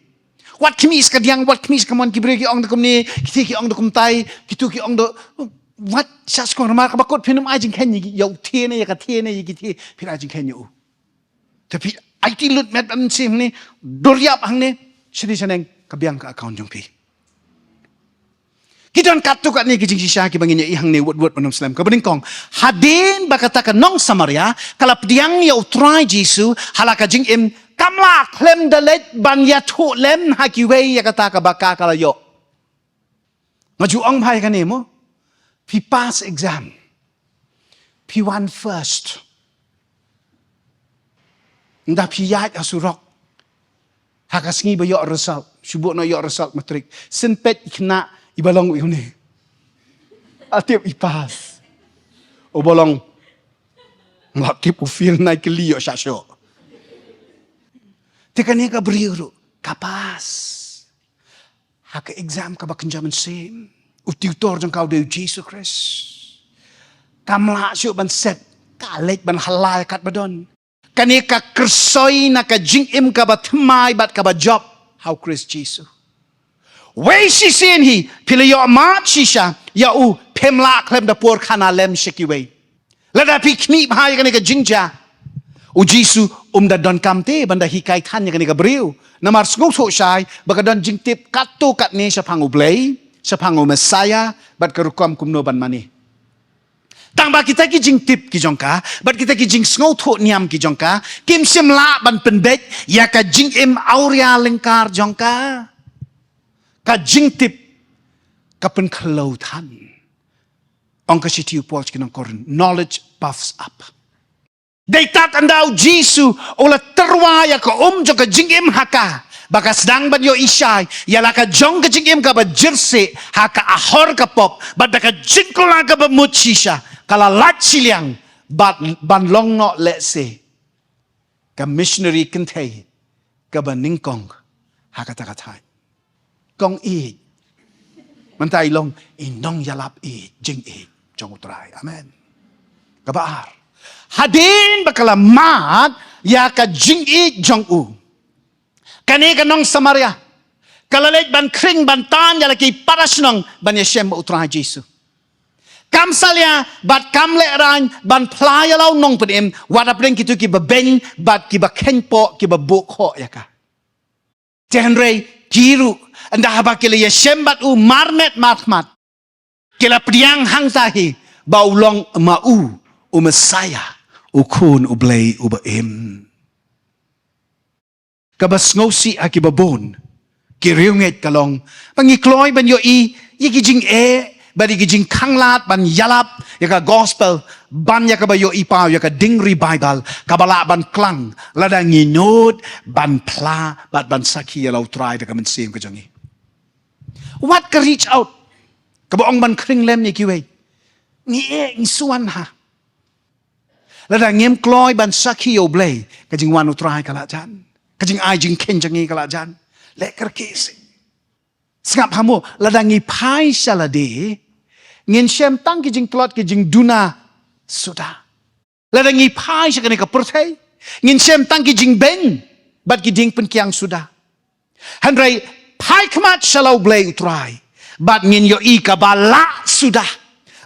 Wat kimis kadiang wat kimis kamon kibre ki ong dokum ni kiti ki ong dokum tai kitu ki ong do wat sas ko ramar kabakot pinum ajing ken yi yo tiene ya ka tiene yi kiti pin ajing ken yo. Tapi IT lut met am sim ni doryap hang ni sini seneng kabiang ka account jong pi. Kita katu kat ni kijing sisya ki bangin ihang ni word manum Islam. Kabening kong hadin bakata ka nong Samaria kalap diang ya utrai Jesu halaka jing im kamla klem dalet ban ya tu lem hakiwe ya kata ka baka kalayo. Maju ong pai ka mo. Pi pass exam. Pi one first. Nda pi yat asurok. Hakasingi ba yo result. Subuk no yo result matrik. Senpet ikna ibalong ini, atip ipas, obolong, ngatip ufil naik keliyo sasyo. Tekani ka beriru, kapas, hak exam ka bakin zaman sem, utiutor jang kau dari Jesus Christ, kamla syu ban set, kalek ban halal kat badon, kani ka kersoi na ka jingim ka batmai bat ka ba job, how Christ Jesus. Wei si sin hi pila yo mat shisha ya u pemla klem da por kana lem shikiwe lada pikni bhai kani ka jingja u Jisu da don kamte banda hikai tan ya kani ka briu namar sngo so shai baka don jingtip katu kat ne sa pangu blay sa pangu Messiah bat karukom kumno ban mani tang ba kita ki jingtip ki jongka bat kita ki jing sngo tho niam ki jongka kim simla ban pendek ya ka jing im auria lengkar jongka ka jingtip ka pen kelautan ong ka sitiu poch kinong koren knowledge puffs up deitat andau Jisu ola terwaya ka jo ka jingim haka baka sedang ban yo isai yala ka jong ka jingim ka ba jerse haka ahor ka pop bada ka jingkola ka ba mutsisha kala lat siliang ban long no letse ka missionary kentay ka ba ningkong haka takatai kong mantai long inong yalap jing jong utrai amen kabaar hadin bakala mat ya ka jing jong u kani kanong Samaria kalalet ban kring ban tan yala ki parasnong ban yeshem utrai Jesu kamsalya bat kamle ran ban playa law nong pedim wadap ring kitu ki babeng bat ki ba kenpo ki ba bukho yaka tenrei kiru anda haba kila yeshem bat u marmet matmat kila priang hang sahi baulong mau u Messiah u kun u blay u baim kabas ngosi akibabon kiriunget kalong pangikloy ban yo yikijing bari gijing kanglat ban yalap yaka gospel ban yaka bayo ipaw yaka dingri Bible kabala ban klang lada nginod ban pla ban saki yalaw try da kamen sim kajangi what ka reach out kabaong ban kring lem ni kiwe ni suan ha lada ngem kloy ban saki yo blay kajing wanu try kala jan kajing ai jing ken jangi kala jan le kerkisi Sengap hamu ladangi pai salade ngin shem tang ki jing plot ki jing duna sudah. Ladangi pai sakane ka pertai ngin shem tang ki jing beng bat ki ding pen kiang sudah. Handrai pai kmat shalau blay utrai bat ngin yo I ka bala sudah.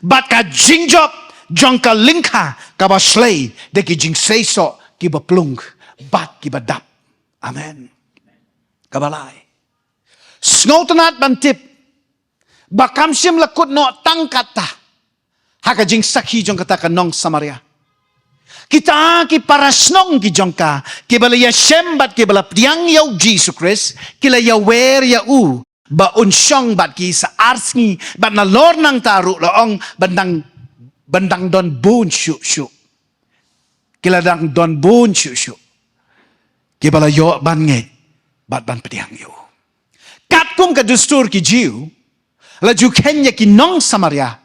Bat ka jing job jong ka lingka ka ba slay de ki jing seiso ki ba plung bat ki ba dap. Amen. Kabalai. Snoutenat bantip. Bakam sim lakut no tangkata. Haka jing sakhi jong kata ka nong Samaria. Kita ki parasnong ki jong ka. Ki bala ya shembat ki bala priang yaw Jesus Christ. Kila ya wer ya u. Ba unsyong bat ki sa arsngi. Bat na lor nang taru laong bandang don bun syuk syuk. Kila dang don bun syuk syuk. Ki bala yo ban nge. Bat ban priang yo. Kat kum ka dustur ki jiu. Laju Kenya ki nong Samaria.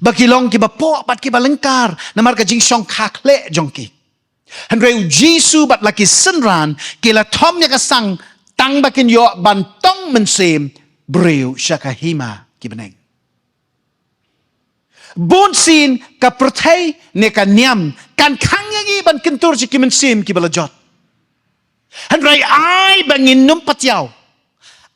Bakilong ki bapo bat ki balengkar. Namar ka jing syong kakle jongki. Handreu Jisu bat laki senran. Kila tom ya kasang. Tang bakin yo bantong mensem. Breu syakahima ki beneng. Bonsin ka pertai ne ka niam. Kan kang yangi ban kentur si ki mensem ki balajot. Handrei ai bangin numpat yaw.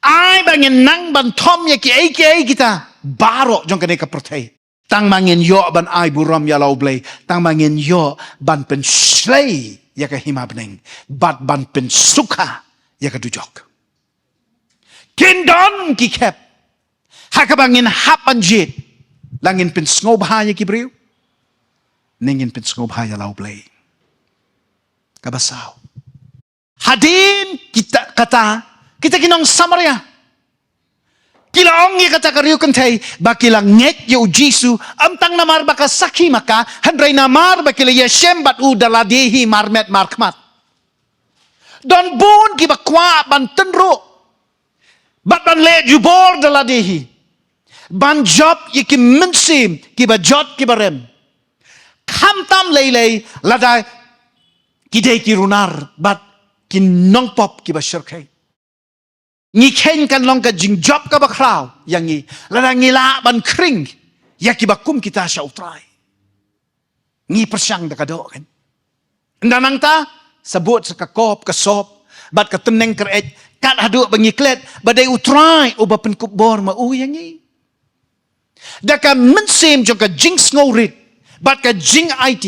Ai bangin nang ban tom ya ki ai kita. Baro jong kane ka pertai. Tang mangin yo ban ai buram ya lau blay. Tang mangin yo ban pen slay ya ka hima beneng. Bat ban pen suka ya ka dujok. Kindon ki kep. Haka bangin hapan jit. Langin pen snobha ya ki briu. Ningin pen snobha ya lau blay. Kabasaw. Hadin kita kata kita kinong Samaria. Kilaong ya kata kariu kentay bakilang ngek yo Jisu amtang namar baka sakhi maka handray namar bakila yeshem bat u daladehi marmet markmat. Don bun ki bakwa ban tenro. Bat ban le jubor daladehi. Ban job ye ki mensim ki ba jot ki barem. Kamtam lelei lada kidei ki runar bat kin nong pop ki ba syirkai. Ngi ken kan long ka jing job ka ba kraw yang ngi lada ngila ban kring ya ki ba kum kita sya utrai. Ngi persyang da kado kan. Ndanang ta sabut sa kakop kasop bat ka teneng keret kat hadu bangiklet badai utrai o ba penkubor ma u yang ngi. Da ka mensim jong ka jing sngorit bat ka jing IT.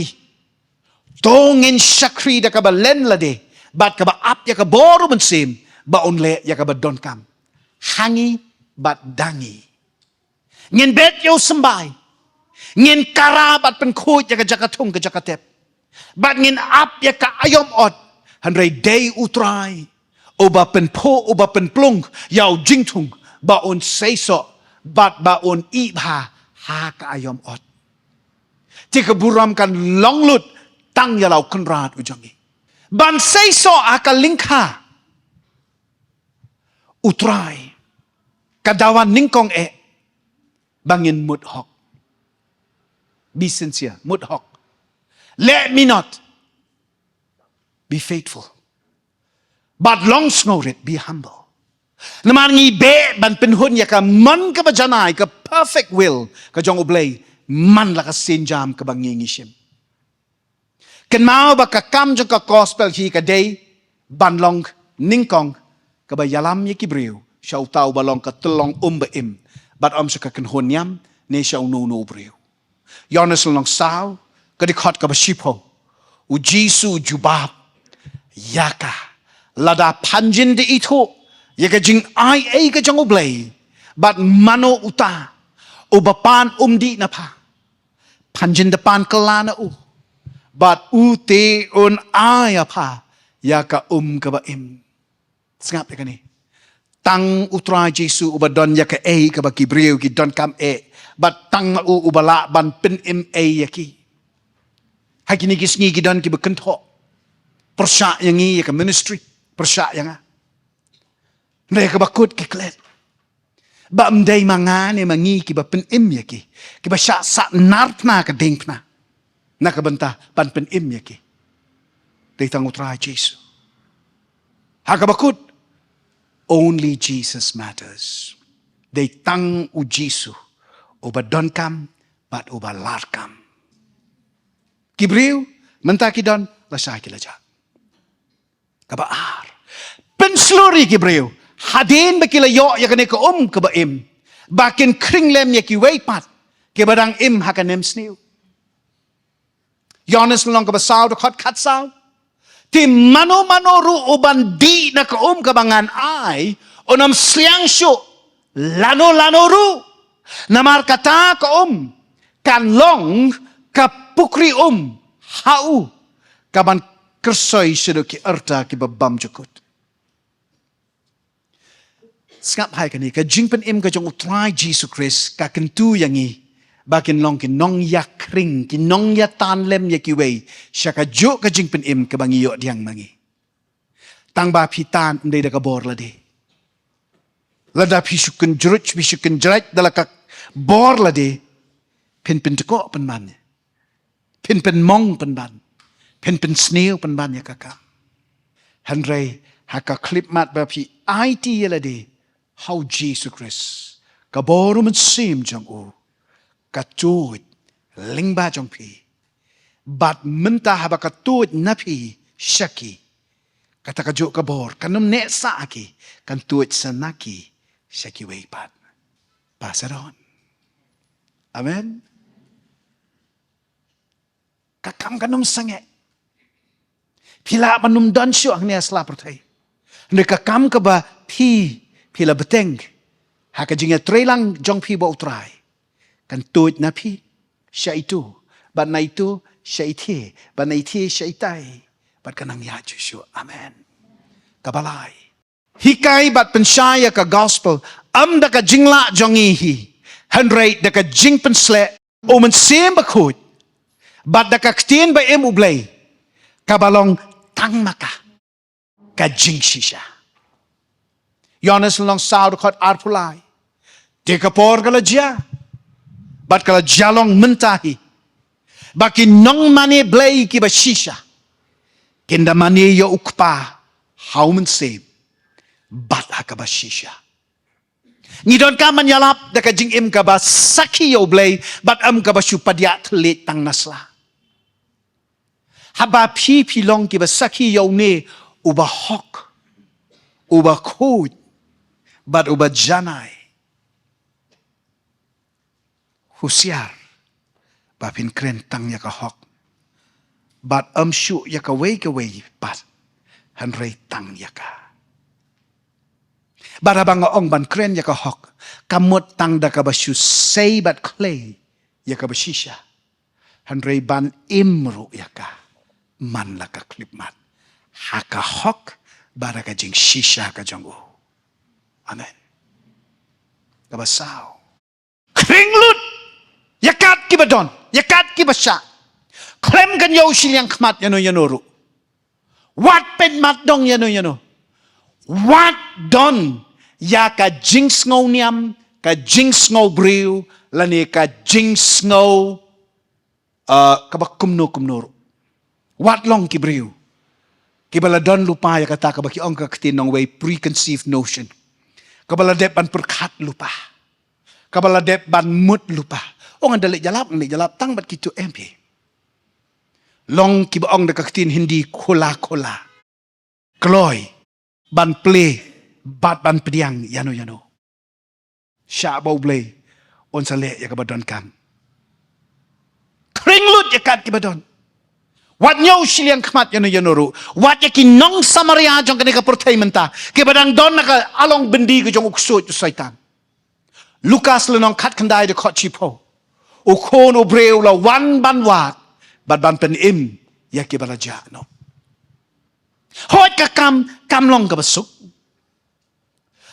Tongin syakri da ka ba len lade. Bat ka ba ap ya ka boru mensim. Ba onle ya ka ba don kam. Hangi bat dangi. Ngin bet yo sembay. Ngin kara bat penkut ya ka jakatung ka jakatep. Bat ngin ap ya ka ayom ot. Handray day utray. O ba penpo o ba penplung. Yaw jingtung. Ba on seiso. Bat ba on ibha. Ha ka ayom ot. Tika buram kan longlut. Tang ya lau kenrat ujangi. Ban seiso akal lingka. Utrai. Kadawan ningkong bangin mudhok. Be sincere. Mudhok. Let me not be faithful. But long snorit, be humble. Naman ngi be ban penhun ya ka man ka bajanay ka perfect will ka jong oblay man la ka sinjam ka bangingishim. Kan mau ba ka kam jong ka gospel hi ka day banlong ningkong ka ba yalam ye kibriu siya utaw balong ka telong im bat sa ka kanhonyam ne siya ununo briu. Yonas long saw ka dikot ka ba shipo u Jisu jubab yaka lada panjin de ito yaka jing ai ka jong oblay bat mano uta u bapan di na pa panjin depan kelana But ute on aya pa yaka ka ba im. Sengap ya kani. Tang utra Jesu ubadon yaka ka ba kibriu ki don kam But tang ubala ban pen im yaki. Hakini kisngi ki don ki bekento. Persya yangi yaka ministry. Persya yanga. Mereka bakut ki klet. Ba mday mangane mangi ki ba pen im yaki. Ki ba sya sa nartna ka dingpna. Nakabanta panpen im yaki. Datang utray Jesu. Hakabakut. Only Jesus matters. They tang u Jisu. Uba don kam, but uba lar kam. Kibriu, mentaki don, lasai kilaja. Kabaar. Pensluri kibriu. Hadin bakila yo ya kene ka kaba im. Bakin kringlem ya ki weipat. Kibadang im hakanem sniu. Yones long kaba sao de kot kat sao. Ti mano ru uban di na ka kabangan ay. Onam sliang syo. Lano ru. Namar kata ka kan long kapukri hau kaban kersoy sido ki erta ki babam jukut. Skap hai kani ka jingpen im ka jong utrai Jesus Christ ka kentu yangi bakin long ki nong ya kring ki nong ya tan lem ya ki wei sya ka jo ka jingpen im ka bangi yo diang mangi. Tang ba pitan ndai da ka bor lade. Lada pisukun juruc pisukun jerat dalaka bor lade. Pin teko penban. Pin mong penban. Pin snail penban ya kakak. Handrai haka klip mat ba pi IT lade. How Jesus Christ. Kaboru men sim jang o. Katuit lingba jang pi. Bat menta haba katuit napi syaki. Kata kajuk kabor kanum ne saaki kan tuit sanaki syaki weipat. Pasaron. Amen. Kakam kanum sange. Pila manum dan syo ang niya slapertay. Hindi kakam ka ba pila beteng. Haka jinga trelang jong pi ba utray. Kan tuit na pi siya itu. Ba na itu siya iti. Ba na iti siya itay. Bat kanang ya Joshua. Amen. Kabalay. Hikay bat pensyaya ka gospel. Da ka jingla jongihi. Handray da ka jing pensle. Men sim bakut. Bat da ka ktien ba ublay. Kabalong tang maka. Ka jing shisha. Yones long sao kot arpulay. Dekapor kala jia. Bat kala jalong mentahi. Bakin nong mane blay ki ba shisha. Kenda mane yo ukpa. Haumen seb. Bat hakaba shisha. Ngidon ka manyalap da ka jing im ka ba saki yo blay. Bat ka ba syupadiat lit tang nasla. Haba pi long ki ba saki yo ne. Uba hok. Uba kod. Bat uba janay. Husyar. Bapin kren tang ya ka hok. Bat syu ya ka way bat. Hanray tang ya ka. Barabang ong ban kren ya ka hok. Kamot tang da ka ba syu say bat clay. Ya ka ba shisha. Hanray ban imru ya ka. Man la ka klipmat. Haka hok. Bara ka jing shisha ka jang o. Amen. Kabasaw. Kringlut. Yakat kibadon. Yakat kibasya. Klem kan yaw silyang kmat yano. Wat pen mat dong yano. Wat don. Ya ka jinx ngaw niam. Ka jinx ngaw briw. Lani ka jinx ngaw. Kabak kumno. Wat long kibriw. Kibala don lupa ya kata kabaki ong kakatin ng way preconceived notion. Kabala dep ban perkat lupa. Kabala dep ban mut lupa. O nga dali jalap tang bat kito MP. Long kibaong nakakatin hindi kola. Kloy. Ban play. Bat ban pediang. Yano. Siya baw blay. On sa le ya kabadon kam. Kringlut ya kat kibadon. Wat nyaw silyang kmat yano ru. Wat ya kinong Samaria jong kanika portaymenta. Kibadang don naka along bendi ko jong uksut yung saitan. Lukas lenong kat kanday de kot chipo. Ukon obreu la wan ban wat. Bad ban pen im. Ya kibalaja no. Hoy ka kam long ka basuk.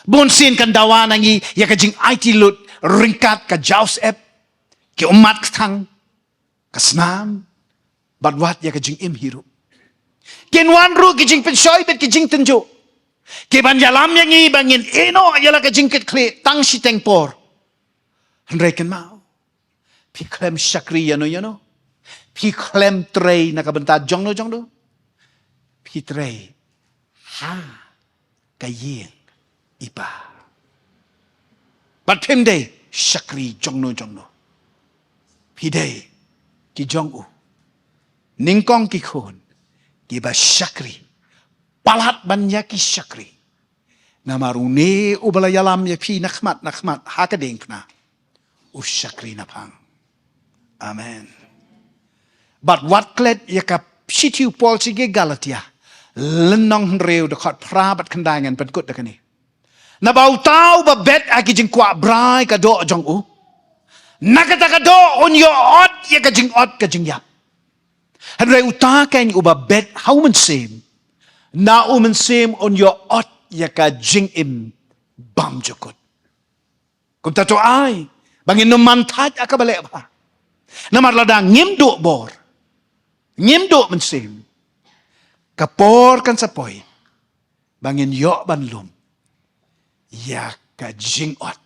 Bonsin kan dawa nangi ya ka jing IT lut ringkat ka jaus ep. Ki umat katang. Kasnam. Badwat ya kajing im hiru. Kinwan ru kajing pensyoy bet kajing tenjo. Kiban jalam yang ibangin eno ayala kajing kle tang si tengpor. Henreken mau. Pi klem syakri yano. Pi klem trey nakabenta jong no. Pi trey. Ha. Kayeng ipa. But Pim day, Shakri Jongno. Pi day, Ki Jongu. Ningkong Ki Khon, Giba Shakri. Palat banya Ki Shakri. Namarune ubalayalam ya pi nakmat hakading pna. Shakri napang. Amen. But what kled yaka shitiu Paul sige Galatia. Lenong reu dekat prabat kendangan penkut dekani. Na bau tau ba bet aki jing kwa brai ka do jong u. Nakata ka do on yo ot ya ka jing ot ka jing yap. Han reu ta kan uba bet how man same. Na man same on yo ot ya ka jing im bam jokot. Kum ta to ai bangin no mantat akabale ba. Namar ladang ngim do bor. Ngim do man same. Kapor kan sapoy. Bangin yo banlum. Ya ka jingot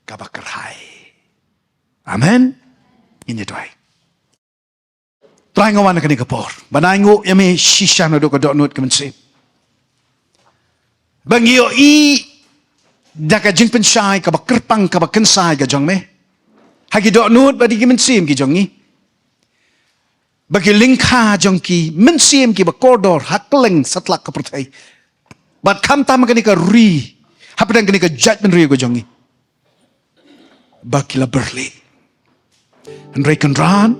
ka bakarhay. Amen. Ini doy. Try ngawan ka ni kapor. Banango yami shisha no do ka do not kamansi. Bangyo i da ka jing pensay ka bakerpang ka bakansay ka jong me. Hagi do not badi kamansim ki jong ni. Bagi lingka jong ki mensim ki bakordor hakleng satlak ka pertai. Bat kam tam ka ni ka ri. Hapadang kini ka judgment rio ko jongi. Bakila berli. Andrei kenran.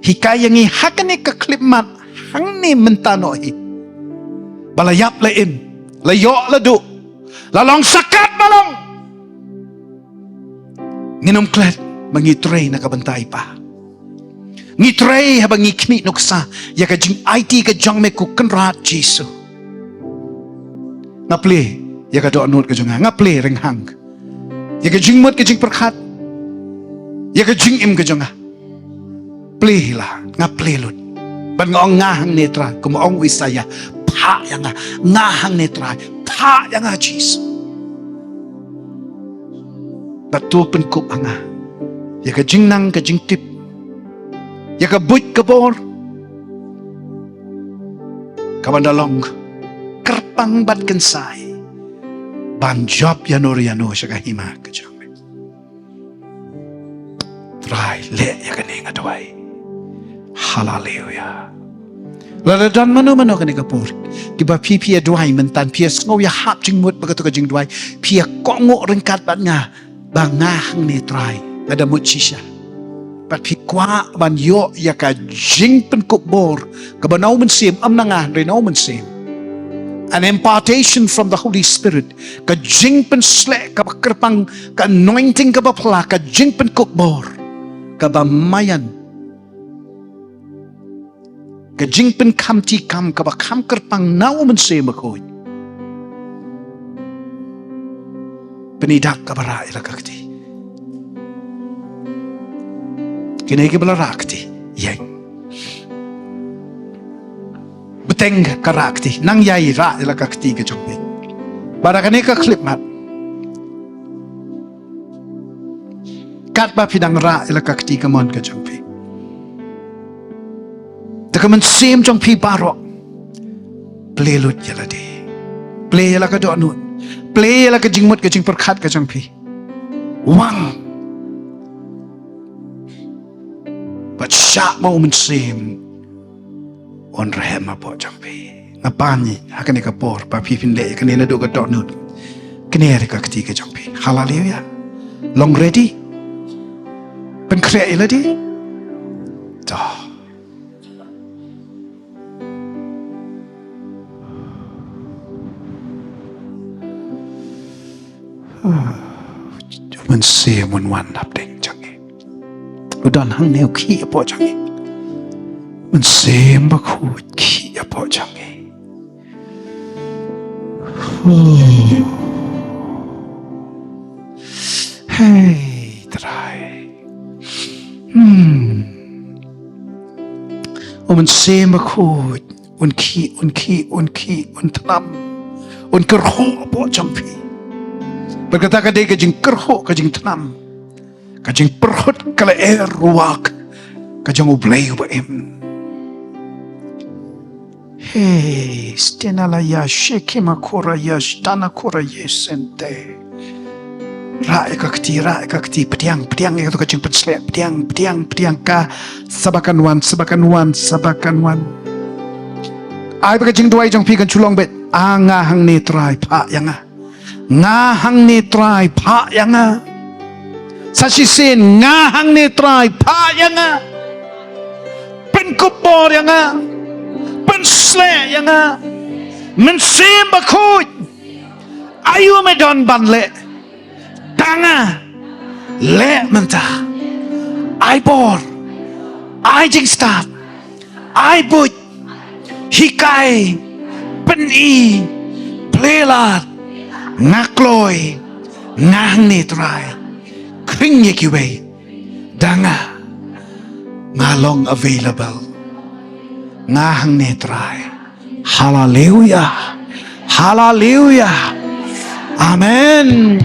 Hikayangi hakane ka klipmat. Hang ni mentano hi. Balayap laim. Layok ladu. Lalong sakat balong. Nginom klet. Mangitrey na kabantay pa. Ngitrey habang ngikmi nuksa. Ya ka jing IT ka jong me kukenrat Jesu. Napli. Ya ka do anut ka jong nga play ring hang. Ya ka jing mot ka jing perkhat. Ya ka jing im ka jong play la nga play lut. Ban ngong nga hang netra kumong Isaya pa ya nga hang netra pa ya nga Jesus. Batul pen kup anga. Ya ka jing nang ka jing tip. Ya ka but ka bor. Kabandalong kerpang bat kensai. Banjop yano siya kahima ka dyan. Try, le ya kaning adway. Hallelujah. Laladan mano ka ni kapur. Kiba pipi adway mentan. Pia sngaw ya hap jing mut bagato ka jing dway. Pia kongo ringkat bat nga. Bangahang ni try. Ada mut sisya. Bat pi kwa ban yo ya ka jing penkukbor. Kabanaw man sim am na nga. Rinaw man sim. An impartation from the Holy Spirit. Ka jingpen sle, ka kerpang, ka anointing ka bapla, ka jingpen kukbor, ka bamayan. Ka jingpen kamti kam, ka bakam kerpang nao man se makoy. Penidak ka bara ilagakti. Kinay ka balarakti, yang. Beteng karakti nang yai ra ila kakti ke jombe bara kane ka klip mat kat ba pidang ra ila kakti ka mon ke jombe ta kaman sim jong pi baro play lut yala de play yala ka do anun play yala ka jingmut ka jing perkhat ka jong pi wang but sha mo mun sim on rehema po jampi ngapani hakane ka por pa pipin le kane na do ka dot nut kane re ka kti ka jampi hallelujah long ready pen kre iladi to man se mun wan nap ding changi udan hang neu khi po changiมันเสียมบคูดขี้อพอจังไงเฮ้ยตรายมันเสียมบคูดอุ่นขี้อุ่นทนำอุ่นกระโหอพอจังพี่berkata ka day ka jing kerho ka jing tnam ka jing perhut kala ruwak ka jing ublay ba im. Hey, stena la ya shekima kora ya stana kora yesente. Ra ka kti pediang itu kacing penslek pediang ka sabakan wan ai kacing duai jong pi kan chulong bet nga hang ni trai pha yanga nga hang ni trai pha yanga sasisin nga hang ni trai pha yanga pen kupor yanga pen slek yanga men sim bakut ayu me don ban le tanga le menta ai bor ai jing start ai but hikai pen i plelat ngakloi ngang ni trai kring yekiwe danga ngalong available ngahang ni trai hallelujah amen